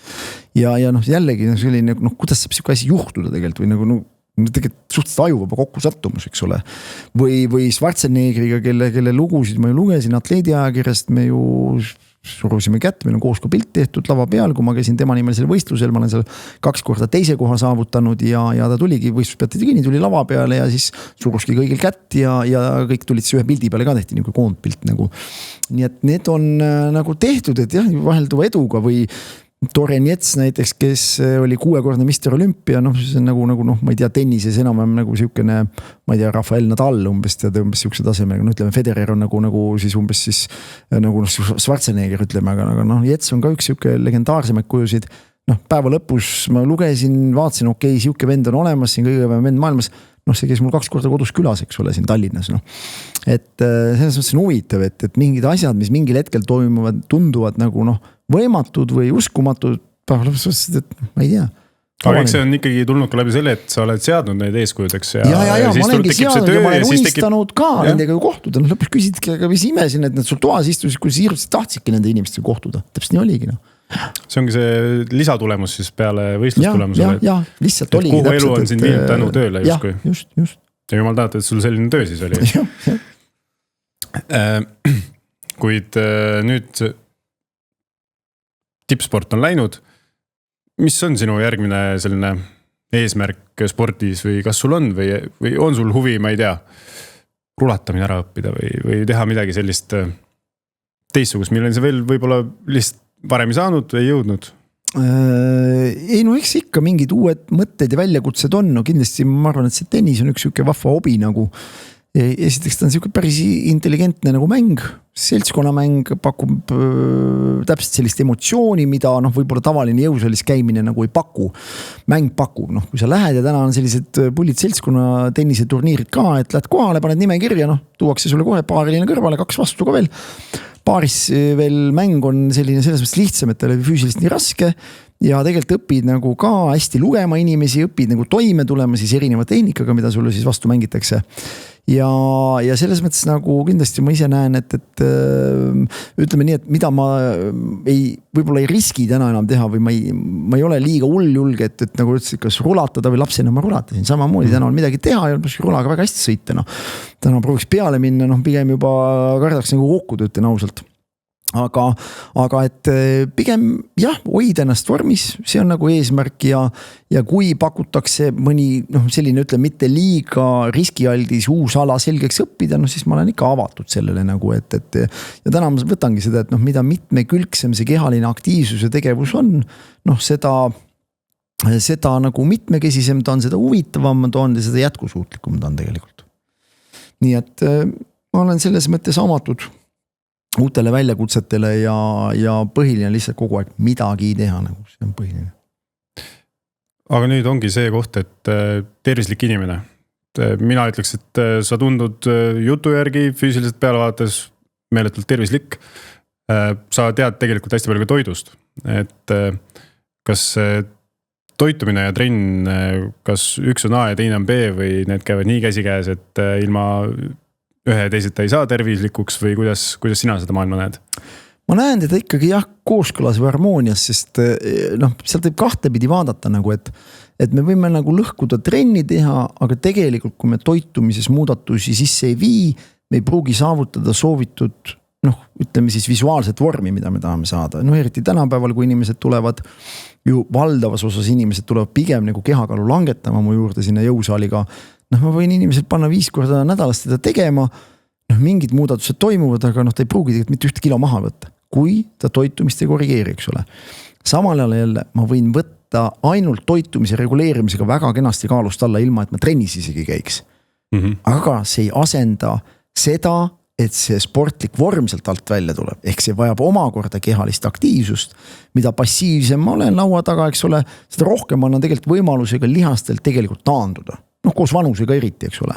Ja jällegi see oli kuidas saab siuke asi juhtuda tegelikult või tegelikult suhteliselt ajuvaba kokku sattumus, eks ole. Või Schwarzeneggeriga, kelle lugusid ma ju lugesin atleediajakirjast, me ju surusime kätt, meil on koos ka pilt tehtud lava peal, kui ma käisin tema nimelisel võistlusel, ma olen seal 2 korda teise koha saavutanud ja ta tuligi võistluspeate tegini, tuli lava peale ja siis suruski kõigil kätt ja kõik tulid ühe pildi peale ka tehti nagu koondpilt nagu. Nii et need on nagu tehtud, et jah, vahelduva eduga või Toren Jets näiteks, kes oli 6-kordne Mr. Olympia, see on nagu, ma ei tea, tennises enam nagu siukene, ma ei tea, Rafael Nadal umbes siukse tasemega, ütleme, Federer on nagu siis umbes siis nagu Schwarzenegger, ütleme, aga Jets on ka üks siuke legendaarsemaid kujusid. Päeva lõpus ma lugesin, vaatasin, okei, siuke vend on olemas, siin kõige vend maailmas, noh, see käis mul 2 korda kodus külas, eks ole, siin Tallinnas, noh. Et selles mõttes on huvitav, et mingid asjad, mis mingil hetkel toimuvad, tunduvad nagu noh, võimatud või uskumatud, et ma ei tea. Aga eks see on ikkagi tulnud ka läbi selle, et sa oled seadnud neid eeskujudeks ja ma olengi seadnud ja ma olen unistanud ka nendega ju kohtuda, noh lõpus küsidki, aga mis imesin, et nad sul toas istusid, kui siirdusid tahtsidki nende inimestega kohtuda, täpselt nii oligi, noh. See ongi see lisatulemus siis peale võistlustulemusele. Ja, lihtsalt oligi kuhu elu on siin viinud tänu tööle justkui. Just. Ja jumal tahate, et sul selline töö siis oli. Kuid nüüd tippsport on läinud. Mis on sinu järgmine selline eesmärk spordis või kas sul on või on sul huvi, ma ei tea, rulatamine ära õppida või teha midagi sellist teistsugust, milleni sa veel võib-olla lihtsalt varem ei saanud või ei jõudnud? Ei, no eks ikka mingid uued mõtted ja väljakutsed on, no kindlasti ma arvan, et see tennis on üks siuke vahva hobi nagu. Esiteks ta on siuke päris intelligentne nagu mäng, seltskonnamäng pakub täpselt sellist emotsiooni, mida noh, võib-olla tavaline jõusaalis käimine nagu ei paku. Mäng pakub, noh, kui sa lähed ja täna on sellised pullid seltskonna tennise turniirid ka, et lähed kohale, paned nime kirja, noh, tuuakse sulle kohe paariline kõrvale, 2 vastu ka veel. Paaris veel mäng on selline selles mõttes lihtsam, et ta oli füüsiliselt nii raske ja tegelikult õpid nagu ka hästi lugema inimesi, õpid nagu toime tulema siis erineva tehnikaga, mida sulle siis vastu mängitakse. Ja selles mõttes nagu kindlasti ma ise näen, et ütleme nii, et mida ma võib-olla ei riski täna enam teha või ma ei ole liiga julge, et nagu ütlesid, kas rulatada või lapsena ma rulatasin. Samamoodi täna on midagi teha ja rulaga väga hästi sõita. No. Täna prooviks peale minna, noh pigem juba kardaks nagu kokkuda, ütlen ausalt. Aga et pigem jah, hoida ennast vormis, see on nagu eesmärk ja kui pakutakse mõni noh, selline ütle mitte liiga riskialdis uus ala selgeks õppida, no siis ma olen ikka avatud sellele nagu, et ja täna ma võtangi seda, et noh, mida mitmekülgsem see kehaline aktiivsus ja tegevus on, noh seda nagu mitmekesisem ta on, seda huvitavam ta on ja seda jätkusuutlikum ta on tegelikult. Nii et ma olen selles mõttes avatud uutele väljakutsetele ja põhiline lihtsalt kogu aeg midagi teha, nagu see on põhiline. Aga nüüd ongi see koht, et tervislik inimene. Mina ütleks, et sa tundud jutu järgi füüsiliselt pealevaates meeletult tervislik. Sa tead tegelikult hästi palju ka toidust. Et kas toitumine ja trenn, kas üks on A ja teine on B või need käivad nii käsikäes, et ilma ühe teiseta ei saa tervislikuks või kuidas sina seda maailma näed? Ma näen teda ikkagi jah, kooskõlas või harmoonias, sest noh, sealt võib kahtepidi vaadata nagu, et me võime nagu lõhkuda trenni teha, aga tegelikult kui me toitumises muudatusi sisse ei vii, me ei pruugi saavutada soovitud noh, ütleme siis visuaalset vormi, mida me tahame saada. No eriti tänapäeval, kui inimesed tulevad, ju valdavas osas inimesed tulevad pigem nagu kehakalu langetama mu juurde sinna jõusaaliga. Noh, ma võin inimeselt panna 5 korda nädalas teda tegema, noh, mingid muudatused toimuvad, aga noh, ta ei pruugi tegelikult mitte 1 kilo maha võtta, kui ta toitumist ei korrigeeri, eks ole. Samal ajal jälle ma võin võtta ainult toitumise reguleerimisega väga kenasti kaalust alla, ilma et ma trennis isegi käiks. Aga see ei asenda seda, et see sportlik vorm sealt alt välja tuleb. Ehk see vajab omakorda kehalist aktiivsust, mida passiivsem ma olen laua taga, eks ole, seda rohkem annan tegelikult võimalusega lihastelt tegelikult taanduda. Noh, koos vanusega eriti, eks ole.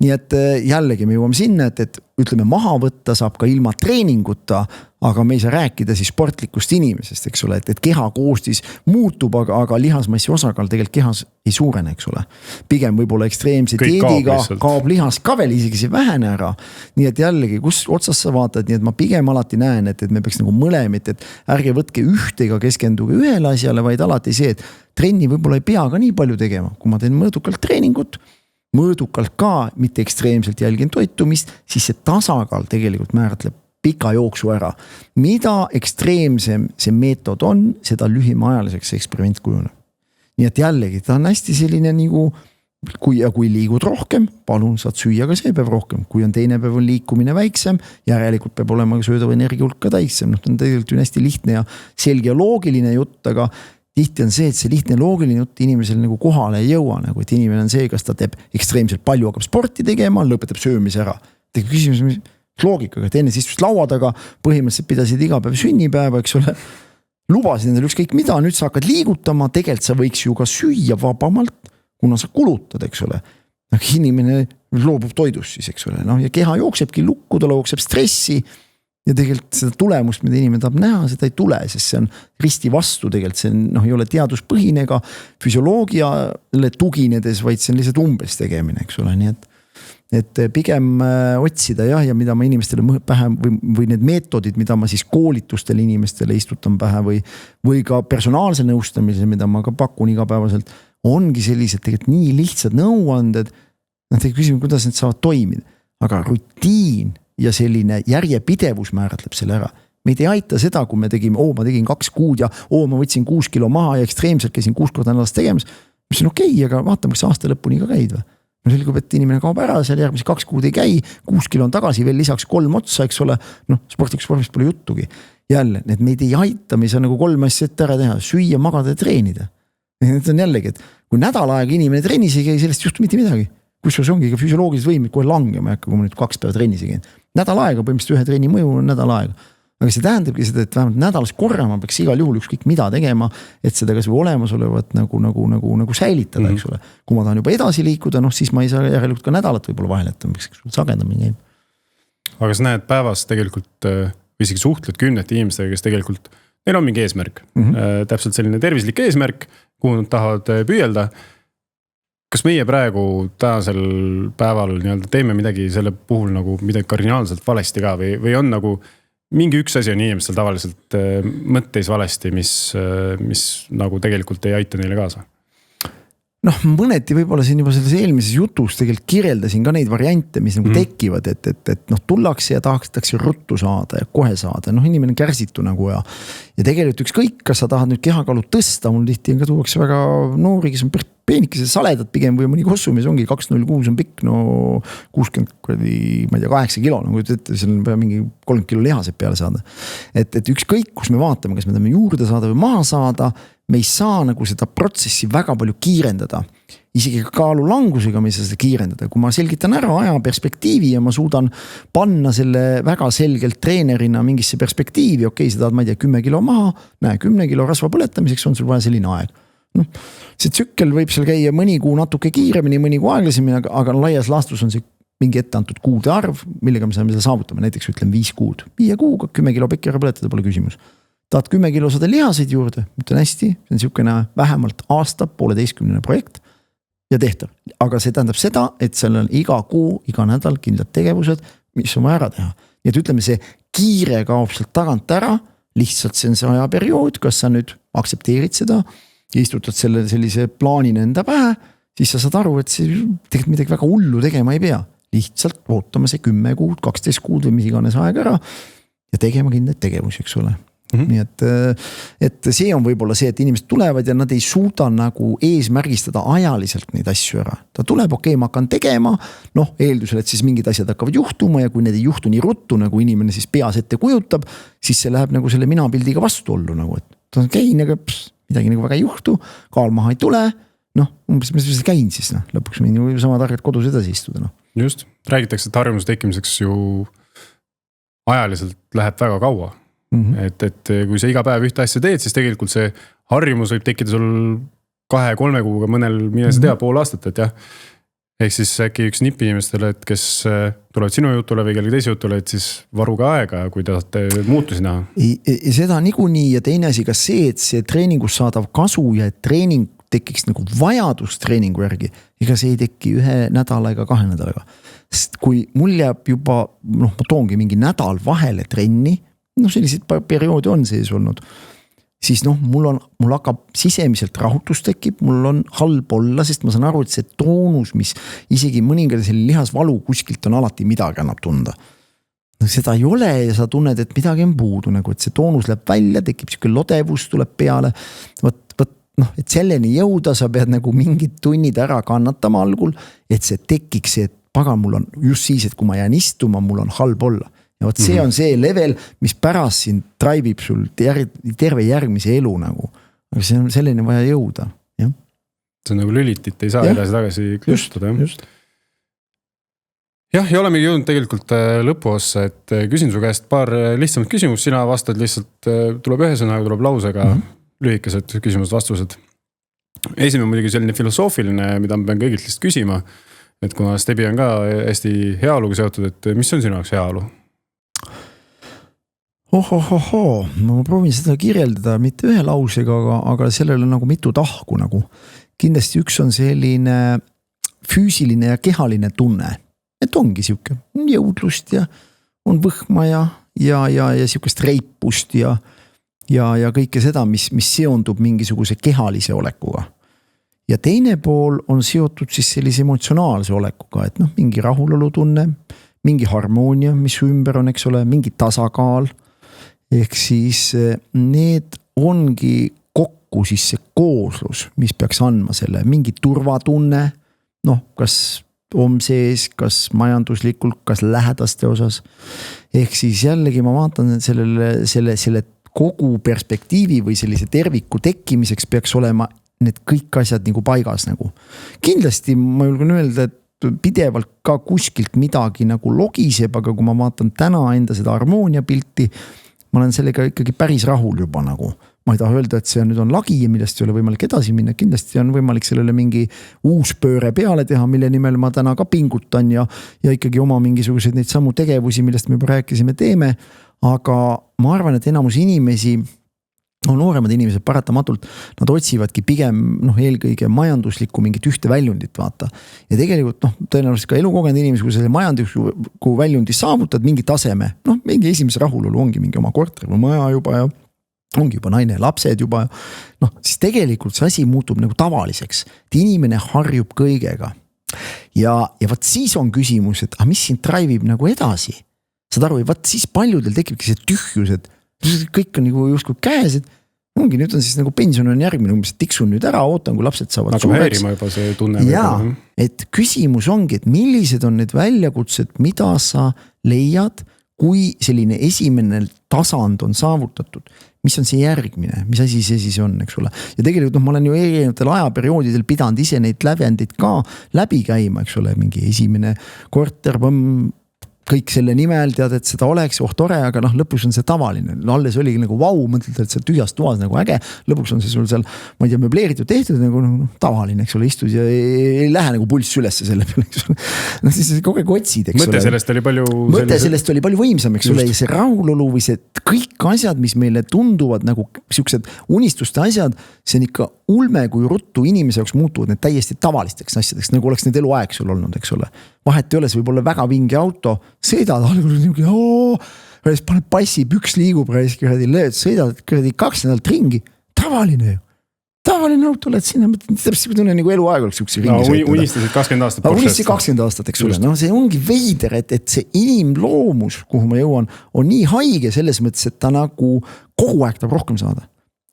Nii et jällegi me jõuame sinna, et ütleme maha võtta saab ka ilma treeninguta, aga me ei saa rääkida siis sportlikust inimesest, eks ole, et keha koostis muutub, aga lihasmassi osakaal tegelikult kehas ei suurene, eks ole. Pigem võib-olla ekstreemse dieediga kaob lihas ka veel isegi see vähene ära. Nii et jällegi, kus otsast sa vaatad, nii et ma pigem alati näen, et me peaks nagu mõlemit, et ärge võtke ühtega keskenduge ühele asjale, vaid alati see, et trenni võib-olla ei pea ka nii palju tegema, kui ma teen mõõdukalt treeningut, mõõdukalt ka, mitte ekstreemselt jälgin toitumist, siis see tasakaal tegelikult määratleb pika jooksu ära. Mida ekstreemsem see meetod on, seda lühimaajaliseks eksperiment kujuneb. Nii et jällegi, ta on hästi selline nagu, kui liigud rohkem, palun saad süüa ka see päev rohkem. Kui on teine päev on liikumine väiksem, järelikult peab olema söödava energia hulk ka täiksem. Ta on tegelikult ju hästi lihtne ja selge ja loogiline jutt, aga tihti on see, et see lihtne loogiline jutt inimesel nagu kohale ei jõua, nagu et inimene on see, kas ta teeb ekstreemselt palju, hakkab sporti tegema, lõpetab söömise ära. Tegi küsimus loogikaga, et enne istus laua taga, põhimõtteliselt pidasid iga päev sünnipäeva, eks ole, lubasid endale ükskõik mida, nüüd sa hakkad liigutama, tegelikult sa võiks ju ka süüa vabamalt, kuna sa kulutad, eks ole. inimene loobub toidust siis, eks ole, ja keha jooksebki lukku, ta jookseb stressi ja tegelikult seda tulemust, mida inimene tahab näha, seda ei tule, sest see on risti vastu tegelikult, see on, ei ole teaduspõhine ega füsioloogiale tuginedes, vaid see on lihtsalt umbes tegemine, eks ole, nii et pigem otsida ja mida ma inimestele pähe või need meetodid, mida ma siis koolitustele inimestele istutan pähe või ka personaalse nõustamise, mida ma ka pakun igapäevaselt, ongi sellised tegelikult nii lihtsad nõuanded, te küsime, kuidas need saavad toimida, aga rutiin ja selline järjepidevus määratleb selle ära. Meid ei aita seda, kui me tegime, ma tegin 2 kuud ja ma võtsin 6 kilo maha ja ekstreemselt käisin 6 korda nädalas tegemas, mis on okei, aga vaatame, kas aasta lõpuni ka käid või. Selgub, et inimene kaob ära, seal järgmise 2 kuud ei käi, 6 kilo on tagasi, veel lisaks 3 otsa, eks ole, sportlikus vormist pole juttugi. Jälle, need meid ei aita, me ei saa nagu 3 asja ette ära teha, süüa, magada ja treenida. Need on jällegi, et kui nädal aega inimene trennis ei käi, sellest juhtu mitte midagi. Kusjuures ongi ka füsioloogilised võimid kohe langema, kui ma nüüd 2 päeva trennis ei käin. Nädal aega, põhimõtteliselt 1 trenni mõju on nädal aega. Aga see tähendabki seda, et vähemalt nädalas korra ma peaks igal juhul ükskõik mida tegema, et seda kas või olemasolevat nagu säilitada, eks ole. Kui ma tahan juba edasi liikuda, siis ma ei saa järelikult ka nädalat võib-olla vahel, et peaks sagedamini käima. Aga sa näed päevas tegelikult isegi suhtled kümnete inimestega, kes tegelikult, neil on mingi eesmärk, täpselt selline tervislik eesmärk, kuhu nad tahavad püüelda. Kas meie praegu tänasel päeval teeme midagi selle puhul nagu midagi kardinaalselt valesti ka või on nagu mingi üks asi on inimestel tavaliselt mõtteis valesti, mis nagu tegelikult ei aita neile kaasa? Mõneti võib-olla siin juba selles eelmises jutus tegelikult kirjeldasin ka neid variante, mis nagu tekivad, et tullakse ja tahatakse ruttu saada ja kohe saada. Inimene on kärsitu nagu ja tegelikult ükskõik, kas sa tahad nüüd kehakaalu tõsta, mul tihti ka tuuakse väga noori, kes on peenikesed saledad pigem või mõni kossumis ongi 206 on pikk, 60, ma ei tea, 8 kilo, nagu seal on peab mingi 30 kilo lihased peale saada. Et ükskõik, kus me vaatame, kas me tahame juurde saada või maha saada, me ei saa nagu seda protsessi väga palju kiirendada. Isegi kaalu langusega me ei saa seda kiirendada. Kui ma selgitan ära aja perspektiivi ja ma suudan panna selle väga selgelt treenerina mingisse perspektiivi, okei, sa tahad, ma ei tea, 10 kilo maha, 10 kilo rasva põletamiseks on sul vaja selline aeg. See tsükkel võib seal käia mõni kuu natuke kiiremini, mõni kuu aeglasemini, aga laias laastus on see mingi ette antud kuude arv, millega me saame seda saavutama, näiteks ütleme 5 kuud. 5 kuuga 10 kilo pekki ära põletada pole küsimus. Tahad 10 kilo saada lihaseid juurde, ütlen hästi, see on siukene vähemalt aasta, 1,5 projekt ja tehtav. Aga see tähendab seda, et seal on iga kuu, iga nädal kindlad tegevused, mis on vaja ära teha. Ja et ütleme, see kiire kaob sealt tagant ära, lihtsalt see on see ajaperiood, kas sa nüüd aktsepteerid seda ja istutad selle sellise plaanina enda pähe, siis sa saad aru, et see tegelikult midagi väga hullu tegema ei pea. Lihtsalt ootama see 10 kuud, 12 kuud või mis iganes aeg ära ja tegema kindlaid tegevusi, eks ole. Nii et see on võib-olla see, et inimesed tulevad ja nad ei suuda nagu eesmärgistada ajaliselt neid asju ära. Ta tuleb, okei, ma hakkan tegema, eeldusel, et siis mingid asjad hakkavad juhtuma ja kui need ei juhtu nii ruttu, nagu inimene siis peas ette kujutab, siis see läheb nagu selle minapildiga vastuollu nagu, et ta käin, aga midagi nagu väga ei juhtu, kaal maha ei tule, umbes ma käin siis, lõpuks võin ju sama targalt kodus edasi istuda. Just, räägitakse, et harjumuse tekkimiseks ju ajaliselt läheb väga kaua. Et kui sa iga päev ühte asja teed, siis tegelikult see harjumus võib tekkida sul 2-3 kuuga, mõnel mine see tea pool aastat, et jah. Ehk siis äkki üks nipp inimestele, et kes tulevad sinu jutule või kellegi teise jutule, et siis varuge aega, kui te tahate muutusi näha. Seda niikuinii ja teine asi ka see, et see treeningus saadav kasu ja treening tekiks nagu vajadus treeningu järgi, ega see ei teki 1 nädala ega 2 nädalaga. Sest kui mul jääb juba, ma toongi mingi nädal vahele trenni, sellised perioodi on sees olnud, siis mul hakkab sisemiselt rahutus tekib, mul on halb olla, sest ma saan aru, et see toonus, mis isegi mõningane selline lihasvalu kuskilt on alati midagi annab tunda. Seda ei ole ja sa tunned, et midagi on puudu, nagu et see toonus läheb välja, tekib siuke lodevus, tuleb peale, et selleni jõuda, sa pead nagu mingid tunnid ära kannatama algul, et see tekiks, et pagan, mul on just siis, et kui ma jään istuma, mul on halb olla. Ja võt see on see level, mis pärast siin traibib sul terve järgmise elu nagu. Aga see on selline vaja jõuda. Ja. See on nagu lülitit, ei saa edasi tagasi klustada. Jah, ja olemegi jõudnud tegelikult lõpuossa, et küsin su käest paar lihtsamat küsimust, sina vastad lihtsalt, tuleb ühe sõnaga, tuleb lausega, lühikesed küsimused, vastused. Esimene muidugi selline filosoofiline, mida ma pean kõigilt lihtsalt küsima. et kuna Stebi on ka hästi heaoluga seotud, et mis on sinu jaoks heaolu? Ma proovin seda kirjeldada mitte ühe lausega, aga sellel on nagu mitu tahku nagu. Kindlasti üks on selline füüsiline ja kehaline tunne, et ongi siuke jõudlust ja on võhma ja siukest reipust ja kõike seda, mis seondub mingisuguse kehalise olekuga. Ja teine pool on seotud siis sellise emotsionaalse olekuga, et mingi rahulolu tunne, mingi harmoonia, mis ümber on, eks ole, mingi tasakaal. Ehk siis need ongi kokku siis see kooslus, mis peaks andma selle mingi turvatunne, kas sees, kas majanduslikult, kas lähedaste osas. Ehk siis jällegi ma vaatan, et selle kogu perspektiivi või sellise terviku tekkimiseks peaks olema need kõik asjad nagu paigas nagu. Kindlasti ma julgen öelda, et pidevalt ka kuskilt midagi nagu logiseb, aga kui ma vaatan täna enda seda harmoonia pilti, ma olen sellega ikkagi päris rahul juba nagu. Ma ei taha öelda, et see nüüd on lagi ja millest ei ole võimalik edasi minna. Kindlasti on võimalik sellele mingi uus pööre peale teha, mille nimel ma täna ka pingutan ja ikkagi oma mingisuguseid neid samu tegevusi, millest me juba rääkisime, teeme. Aga ma arvan, et enamus inimesi, nooremad inimesed paratamatult, nad otsivadki pigem eelkõige majanduslikku mingit ühte väljundit vaata. Ja tegelikult tõenäoliselt ka elukogenud inimesi, kui selle majandusliku väljundi saavutad mingi taseme, mingi esimese rahulolu ongi mingi oma korter või maja juba ja ongi juba naine ja lapsed juba, siis tegelikult see asi muutub nagu tavaliseks. Inimene harjub kõigega. Ja vaat siis on küsimus, et mis sind drive'ib nagu edasi? Saad aru, vaat siis paljudel tekibki see tühjus, et kõik on nagu justkui käes, et ongi, nüüd on siis nagu pension on järgmine, tiksun nüüd ära, ootan, kui lapsed saavad suureks. Aga häirima juba see tunne. Jaa, et küsimus ongi, et millised on need väljakutsed, mida sa leiad, kui selline esimene tasand on saavutatud, mis on see järgmine, mis asi see siis on, eks ole. Ja tegelikult ma olen ju erinevatel ajaperioodidel pidanud ise neid lävendid ka läbi käima, eks ole, mingi esimene korter, kõik selle nimel tead, et seda oleks, tore, aga lõpus on see tavaline. Alles oli nagu vau, mõtled, et see tühjas toas nagu äge, lõpuks on see sul seal, ma ei tea, möbleeritud tehtud nagu tavaline, eks ole, istud ja ei lähe nagu pulss ülesse selle peale, eks ole. Siis kogu aeg otsid, eks ole. Mõte sellest oli palju võimsam, eks ole, ja see rahulolu või see kõik asjad, mis meile tunduvad nagu siuksed unistuste asjad, see on ikka ulme, kui ruttu inimese jaoks muutuvad need täiesti tavalisteks asjadeks, nagu oleks need eluaeg sul olnud, eks ole. Vahet ei ole, see võib olla väga vingi auto, sõidad alguses niisugune, paned passi, püks liigub, sõidad 2 nädalat ringi, tavaline auto, oled sinna, täpselt tunnen nagu eluaeg oleks üks ringi. Unistasid 20 aastat. Unistasid 20 aastat, eks ole. See ongi veider, et see inimloomus, kuhu ma jõuan, on nii haige selles mõttes, et ta nagu kogu aeg tahab rohkem saada.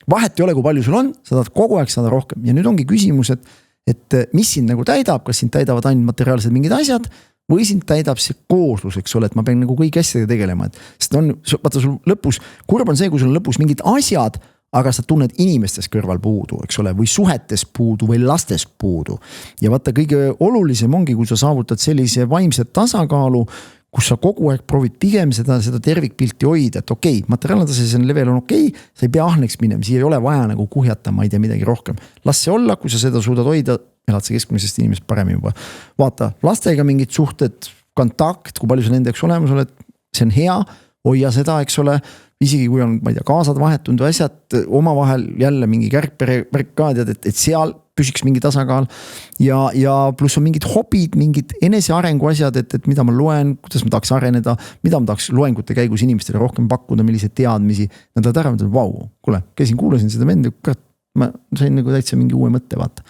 Vahet ei ole, kui palju sul on, sa tahad kogu aeg saada rohkem. Ja nüüd ongi küsimus, et mis sind nagu täidab, kas sind täidavad ainult materiaalsed mingid asjad või sind täidab see kooslus, eks ole, et ma pean nagu kõik asjadega tegelema. Sest vaata sul lõpus, kurb on see, kui sul on lõpus mingid asjad, aga sa tunned inimestest kõrval puudu, eks ole, või suhetest puudu või lastest puudu. Ja vaata kõige olulisem ongi, kui sa saavutad sellise vaimset tasakaalu, kus sa kogu aeg proovid pigem seda tervikpilti hoida, et okei, materiaalne level on okei, sa ei pea ahneks minema, siia ei ole vaja nagu kuhjata, ma ei tea midagi rohkem. Las see olla, kui sa seda suudad hoida, elad sa keskmisest inimesest paremini juba. Vaata, lastega mingid suhted, kontakt, kui palju sa nendeks olemas oled, see on hea, hoia seda, eks ole, isegi kui on, ma ei tea, kaasad vahetunud või asjad, omavahel jälle mingi kärkperekaadjad, et seal püsiks mingi tasakaal ja pluss on mingid hobid, mingid enesearengu asjad, et mida ma loen, kuidas ma tahaks areneda, mida ma tahaks loengute käigus inimestele rohkem pakkuda, milliseid teadmisi. Nad tahavad ära, mõtlen, vau, kuule, kuulasin seda vendu, ma sain nagu täitsa mingi uue mõtte vaata.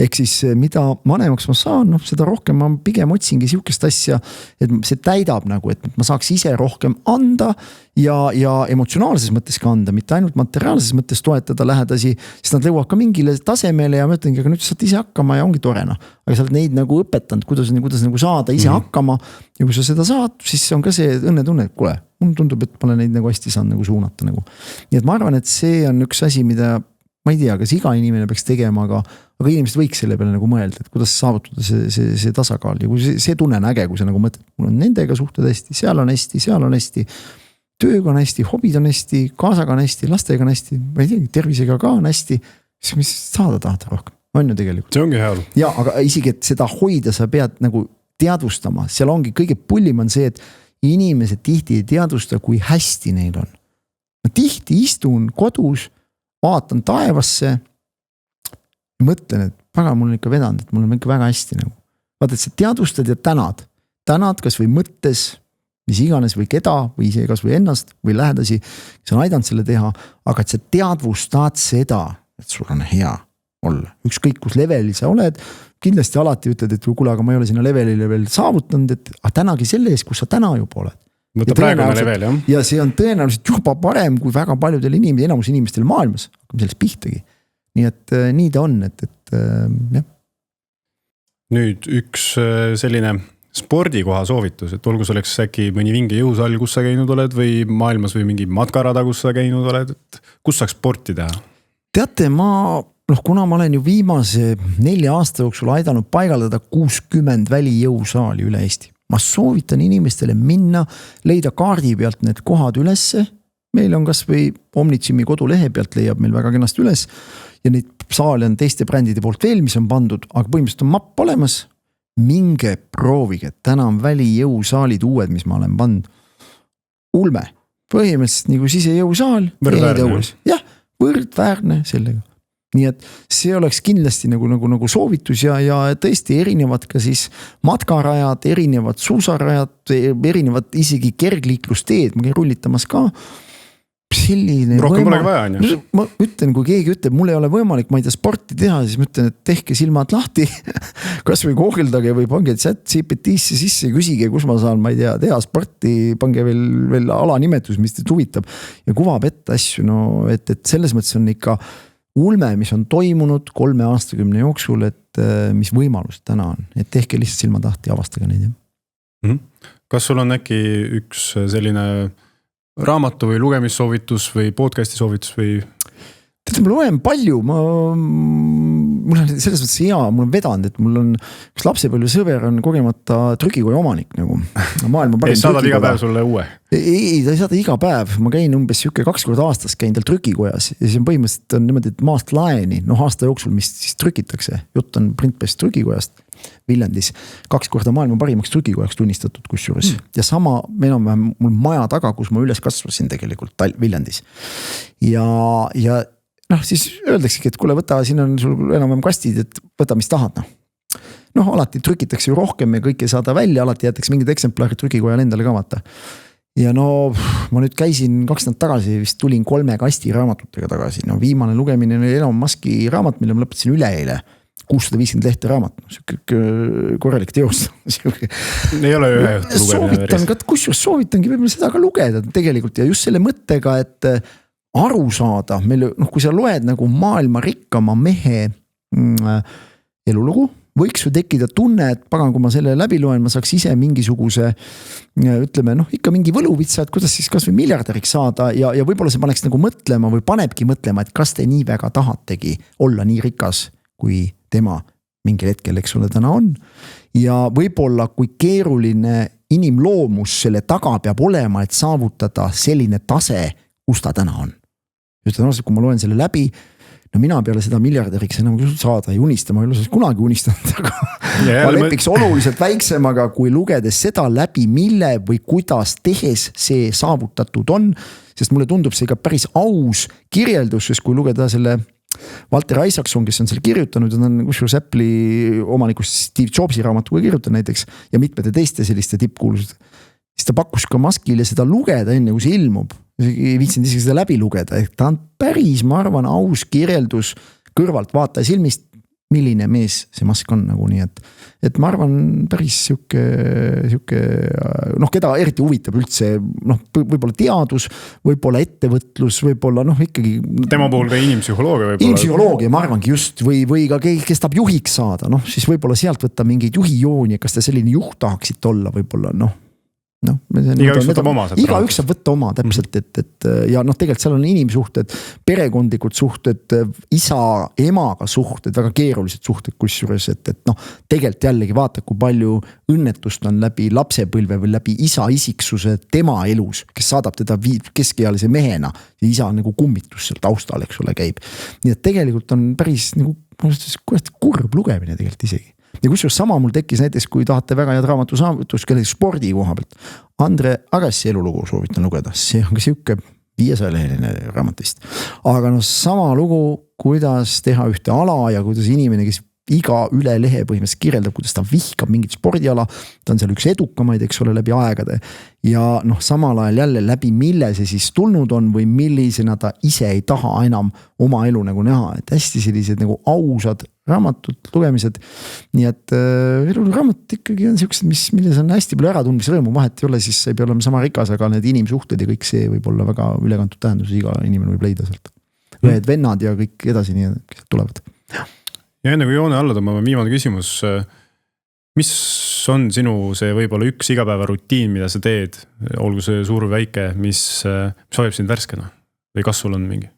Ehk siis mida vanemaks ma saan, seda rohkem ma pigem otsingi siukest asja, et see täidab nagu, et ma saaks ise rohkem anda ja emotsionaalses mõttes ka anda, mitte ainult materiaalses mõttes toetada lähedasi, sest nad lõuavad ka mingile tasemele ja ma ütlengi, aga nüüd saad ise hakkama ja ongi torena. Aga sa oled neid nagu õpetanud, kuidas nagu saada ise hakkama ja kui sa seda saad, siis on ka see õnnetunne, et kuule, mulle tundub, et ma olen neid nagu hästi saanud nagu suunata nagu. Nii et ma arvan, et see on üks asi, mida ma ei tea, kas iga inimene peaks tegema, aga inimesed võiks selle peale nagu mõelda, et kuidas saavutada see tasakaal ja kui see tunne on äge, kui sa nagu mõtled, mul on nendega suhted hästi, seal on hästi, tööga on hästi, hobid on hästi, kaasaga on hästi, lastega on hästi, ma ei tea, tervisega ka on hästi, siis mis saada tahad rohkem. on ju tegelikult. See ongi heaolu. Ja, aga isegi, et seda hoida, sa pead nagu teadvustama, seal ongi kõige pullim on see, et inimesed tihti ei teadvusta, kui hästi neil on. Ma tihti istun kodus, vaatan taevasse ja mõtlen, et paga, mul on ikka vedanud, et mul on ikka väga hästi nagu. Vaata, et sa teadvustad ja tänad kas või mõttes, mis iganes või keda või ise kas või ennast või lähedasi, kes on aidanud selle teha, aga et sa teadvustad seda, et sul on hea olla. Ükskõik, kus levelil sa oled, kindlasti alati ütled, et kuule, aga ma ei ole sinna levelile veel saavutanud, et tänagi selle ees, kus sa täna juba oled. Võtta praegune level, jah. Ja see on tõenäoliselt juba parem kui väga paljudel enamus inimestel maailmas, hakkame sellest pihtagi. Nii et nii ta on, et jah. Nüüd üks selline spordikoha soovitus, et olgu selleks äkki mõni vinge jõusall, kus sa käinud oled või maailmas või mingi matkarada, kus sa käinud oled, et kus saaks sporti teha? Teate, kuna ma olen ju viimase 4 aasta jooksul aidanud paigaldada 60 välijõusaali üle Eesti. Ma soovitan inimestele minna, leida kaardi pealt need kohad ülesse. Meil on kas või Omnitsimi kodulehe pealt leiab meil väga kenasti üles ja neid saale on teiste brändide poolt veel, mis on pandud, aga põhimõtteliselt on mapp olemas. Minge proovige, täna on välijõusaalid uued, mis ma olen pannud. Ulme, põhimõtteliselt nagu sisejõusaal. Jah, võrdväärne sellega. Nii et see oleks kindlasti nagu soovitus ja tõesti erinevad ka siis matkarajad, erinevad suusarajad, erinevad isegi kergliiklusteed, ma käin rullitamas ka. Selline rohkem polegi vaja, on ju. Ma ütlen, kui keegi ütleb, mul ei ole võimalik, ma ei tea sporti teha, siis ma ütlen, et tehke silmad lahti, kas või koogeldage või pange ChatGPT-sse sisse ja küsige, kus ma saan, ma ei teha sporti, pange veel alanimetus, mis teid huvitab ja kuvab ette asju, et selles mõttes on ikka ulme, mis on toimunud 3 aastakümne jooksul, et mis võimalus täna on, et tehke lihtsalt silmad lahti ja avastage neid. Kas sul on äkki üks selline raamatu või lugemissoovitus või podcasti soovitus või? Tead, ma loen palju, mul on selles mõttes hea, mul on vedanud, et mul on üks lapsepõlve sõber on kogemata trükikoja omanik nagu. Ei saadad iga päev sulle uue? Ei, ta ei saada iga päev, ma käin umbes 2 korda aastas käin tal trükikojas ja see on põhimõtteliselt on niimoodi, et maast laeni, aasta jooksul, mis siis trükitakse, jutt on Printbest trükikojast Viljandis, 2 korda maailma parimaks trükikojaks tunnistatud kusjuures ja sama enam-vähem mul maja taga, kus ma üles kasvasin tegelikult Viljandis ja siis öeldaksegi, et kuule, võta, siin on sul enam-vähem kastid, et võta, mis tahad, alati trükitakse ju rohkem ja kõik ei saada välja, alati jätakse mingid eksemplarid trükikojal endale ka vaata. Ja ma nüüd käisin 2 nädalat tagasi, vist tulin 3 kasti raamatutega tagasi. Viimane lugemine oli Elon Muski raamat, mille ma lõpetasin üleeile. 650 lehte raamat, korralik teost. Ei ole ühe õhtu lugemine. Soovitangi võib-olla seda ka lugeda tegelikult ja just selle mõttega, et aru saada, meil, kui sa loed nagu maailma rikkama mehe elulugu, võiks ju tekkida tunne, et pagan, kui ma selle läbi loen, ma saaks ise mingisuguse, ütleme, ikka mingi võluvitsa, et kuidas siis kas või miljardäriks saada ja võib-olla see paneks nagu mõtlema või panebki mõtlema, et kas te nii väga tahategi olla nii rikas, kui tema mingil hetkel, eks ole, täna on. Ja võib-olla, kui keeruline inimloomus selle taga peab olema, et saavutada selline tase, kus ta täna on. Ütlen aastat, kui ma loen selle läbi, mina peale seda miljardäriks enam saada ei unista, ma ei ole sellest kunagi unistanud, aga ma lepiks oluliselt väiksemaga, kui lugedes seda läbi, mille või kuidas tehes see saavutatud on, sest mulle tundub see ka päris aus kirjeldus, sest kui lugeda selle Walter Isaacson, kes on selle kirjutanud, on kusjuures Apple'i omanikust Steve Jobsi raamatuga kirjutanud näiteks ja mitmete teiste selliste tippkuulused, siis ta pakkus ka Muskile seda lugeda enne, kui see ilmub. Viitsin isegi seda läbi lugeda, et ta on päris, ma arvan, aus kirjeldus kõrvalt vaata silmist, milline mees see Musk on nagu nii, et ma arvan päris siuke, keda eriti huvitab üldse, võib-olla teadus, võib-olla ettevõtlus, võib-olla ikkagi. Tema puhul ka inimpsühholoogia võib-olla. Inimpsühholoogia, ma arvangi just, või ka keegi, kes tahab juhiks saada, siis võib-olla sealt võtta mingeid juhijooni, kas te selline juht tahaksite olla võib-olla, noh. Igaüks võtab oma. Igaüks saab võtta oma täpselt, et ja noh, tegelikult seal on inimsuhted, perekondlikud suhted, isa, emaga suhted, väga keerulised suhted kusjuures, et noh, tegelikult jällegi vaata, kui palju õnnetust on läbi lapsepõlve või läbi isa isiksuse tema elus, kes saadab teda keskealise mehena ja isa on nagu kummitus seal taustal, eks ole, käib. Nii et tegelikult on päris nagu kurb lugemine tegelikult isegi. Ja kusjuures sama mul tekkis näiteks, kui tahate väga head raamatusaavutus kellegi spordi koha pealt. Andre Agassi elulugu soovitan lugeda, see on ka siuke 500-leheline raamatist. Aga no sama lugu, kuidas teha ühte ala ja kuidas inimene, kes iga üle lehe põhimõtteliselt kirjeldab, kuidas ta vihkab mingit spordiala, ta on seal üks edukamaid, eks ole, läbi aegade. Ja noh, samal ajal jälle läbi mille see siis tulnud on või millisena ta ise ei taha enam oma elu nagu näha, et hästi sellised nagu ausad raamatud, lugemised. Nii et raamat ikkagi on sellised, milles on hästi palju äratundmisrõõmu, vahet ei ole, siis ei pea olema sama rikas, aga need inimsuhted ja kõik see võib olla väga ülekantud tähendus, iga inimene võib leida sealt. Ühed vennad ja kõik edasi nii tulevad. Ja enne kui joone alla tõmbame viimane küsimus, mis on sinu see võib-olla üks igapäeva rutiin, mida sa teed, olgu see suur või väike, mis hoiab sind värskena või kas sul on mingi?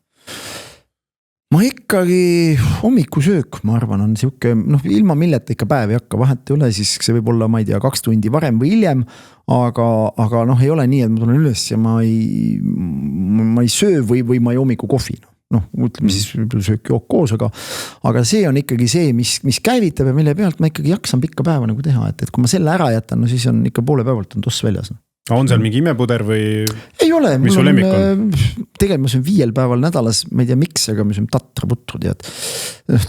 Ma ikkagi hommikusöök, ma arvan, on siuke, noh, ilma milleta ikka päev ei hakka, vahet ei ole, siis see võib olla, ma ei tea, 2 tundi varem või hiljem, aga noh, ei ole nii, et ma tulen üles ja ma ei söö või ma ei hommiku kohvi. Noh, ütleme siis söök jook koos, aga see on ikkagi see, mis käivitab ja mille pealt ma ikkagi jaksan pikka päeva nagu teha, et kui ma selle ära jätan, no siis on ikka poole päevalt on toss väljas. On seal mingi imepuder või? Ei ole, mis sul lemmik on? Tegelikult ma söön 5 päeval nädalas, ma ei tea miks, aga ma söön tatraputru, tead.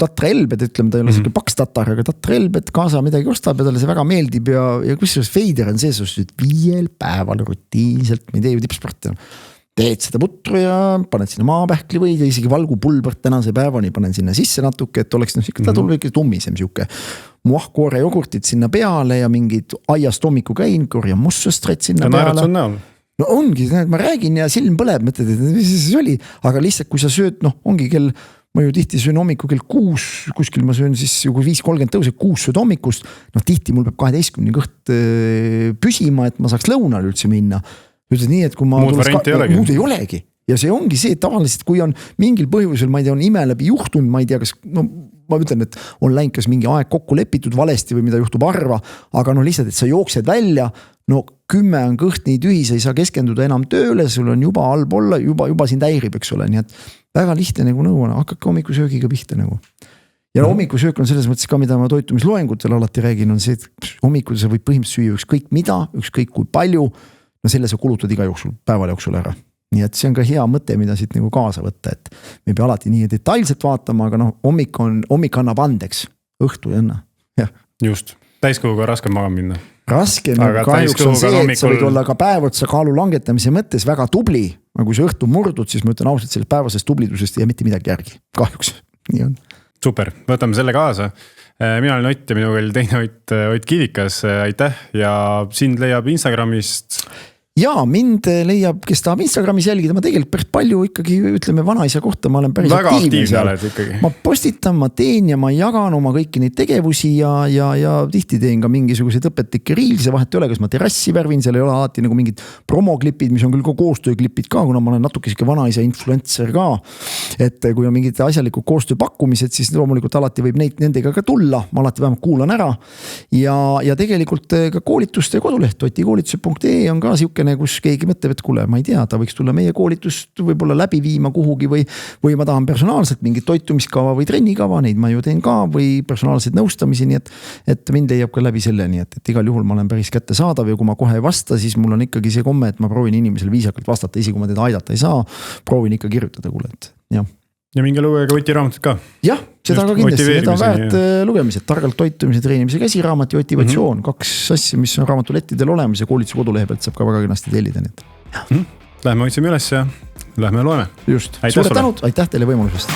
Tatraelbed, ütleme, ta ei ole paks tatar, aga tatraelbed, kaasa midagi ostab ja talle see väga meeldib ja kusjuures veider on see, sa sööd 5 päeval rutiinselt, ma ei tee ju tippsporti. Teed seda putru ja paned sinna maapähkli või ja isegi valgupulbert tänase päevani panen sinna sisse natuke, et oleks ta tuleb ikka tummisem siuke. Muahkoore jogurtid sinna peale ja mingid aiast hommiku käin, korja mussustret sinna peale. No ongi, ma räägin ja silm põleb, mõtled, et mis see oli, aga lihtsalt kui sa sööd, noh, ongi ma ju tihti söön hommiku kell 6, kuskil ma söön siis, kui 5.30 tõuseb 6 sööd hommikust, noh tihti mul peab 12 kõht püsima, et ma saaks lõunal üldse minna. Ütled nii, et kui ma muud ei olegi. Ja see ongi see, et tavaliselt kui on mingil põhjusel, ma ei tea, on ime läbi juhtunud, ma ei tea, kas, no ma ütlen, et on läinud kas mingi aeg kokku lepitud valesti või mida juhtub harva, aga no lihtsalt, et sa jooksed välja, no 10 on kõht nii tühi, sa ei saa keskenduda enam tööle, sul on juba halb olla, juba sind häirib, eks ole, nii et väga lihtne nagu nõu on, hakkake hommikusöögiga pihta nagu. Ja hommikusöök on selles mõttes ka, mida ma toitumisloengutel alati räägin, on see, et hommikul sa võid põhimõtteliselt süüa ükskõik mida, ükskõik kui palju, no selle sa kulutad iga jooksul, päeval jooksul ära. Nii et see on ka hea mõte, mida siit nagu kaasa võtta, et me ei pea alati nii detailselt vaatama, aga noh, hommik annab andeks, õhtu ei anna. Ja. Just, täiskoguga raske magama minna. Raske, no kahjuks on see, et sa võid olla ka päevotsa kaalu langetamise mõttes väga tubli, aga kui sa õhtu murdud, siis ma ütlen ausalt, sellest päevasest tublidusest ei jää mitte midagi järgi, kahjuks, nii on. Super, võtame selle kaasa. Mina olen Ott ja minuga oli teine Ott Kivikas, aitäh ja sind leiab Instagramist. Ja mind leiab, kes tahab Instagramis jälgida, ma tegelikult päris palju ikkagi ütleme vanaisa kohta, ma olen päris väga aktiivne. Ma postitan, ma teen ja ma jagan oma kõiki neid tegevusi ja tihti teen ka mingisuguseid õpetlikke riilse, vahet ei ole, kas ma terrassi värvin, seal ei ole alati nagu mingid promoklipid, mis on küll ka koostööklipid ka, kuna ma olen natuke siuke vanaisa influencer ka, et kui on mingid asjalikud koostööpakkumised, siis loomulikult alati võib nendega ka tulla, ma alati vähemalt kuulan ära ja tegelikult ka koolituste koduleht otikoolitused.ee on ka siuke kus keegi mõtleb, et kuule, ma ei tea, ta võiks tulla meie koolitust võib-olla läbi viima kuhugi või ma tahan personaalselt mingit toitumiskava või trennikava, neid ma ju teen ka või personaalseid nõustamisi, nii et mind leiab ka läbi selle, nii et igal juhul ma olen päris kättesaadav ja kui ma kohe ei vasta, siis mul on ikkagi see komme, et ma proovin inimesel viisakalt vastata, isegi kui ma teda aidata ei saa, proovin ikka kirjutada, kuule, et jah. Ja minge lugege Oti raamatud ka. Jah, seda ka kindlasti, need on väärt lugemised, targalt toitumise, treenimise käsiraamat ja motivatsioon, 2 asja, mis on raamatulettidel olemas ja koolituse kodulehe pealt saab ka väga kenasti tellida. Lähme otsime üles ja lähme loeme. Just, suured tänud, aitäh teile võimalusest.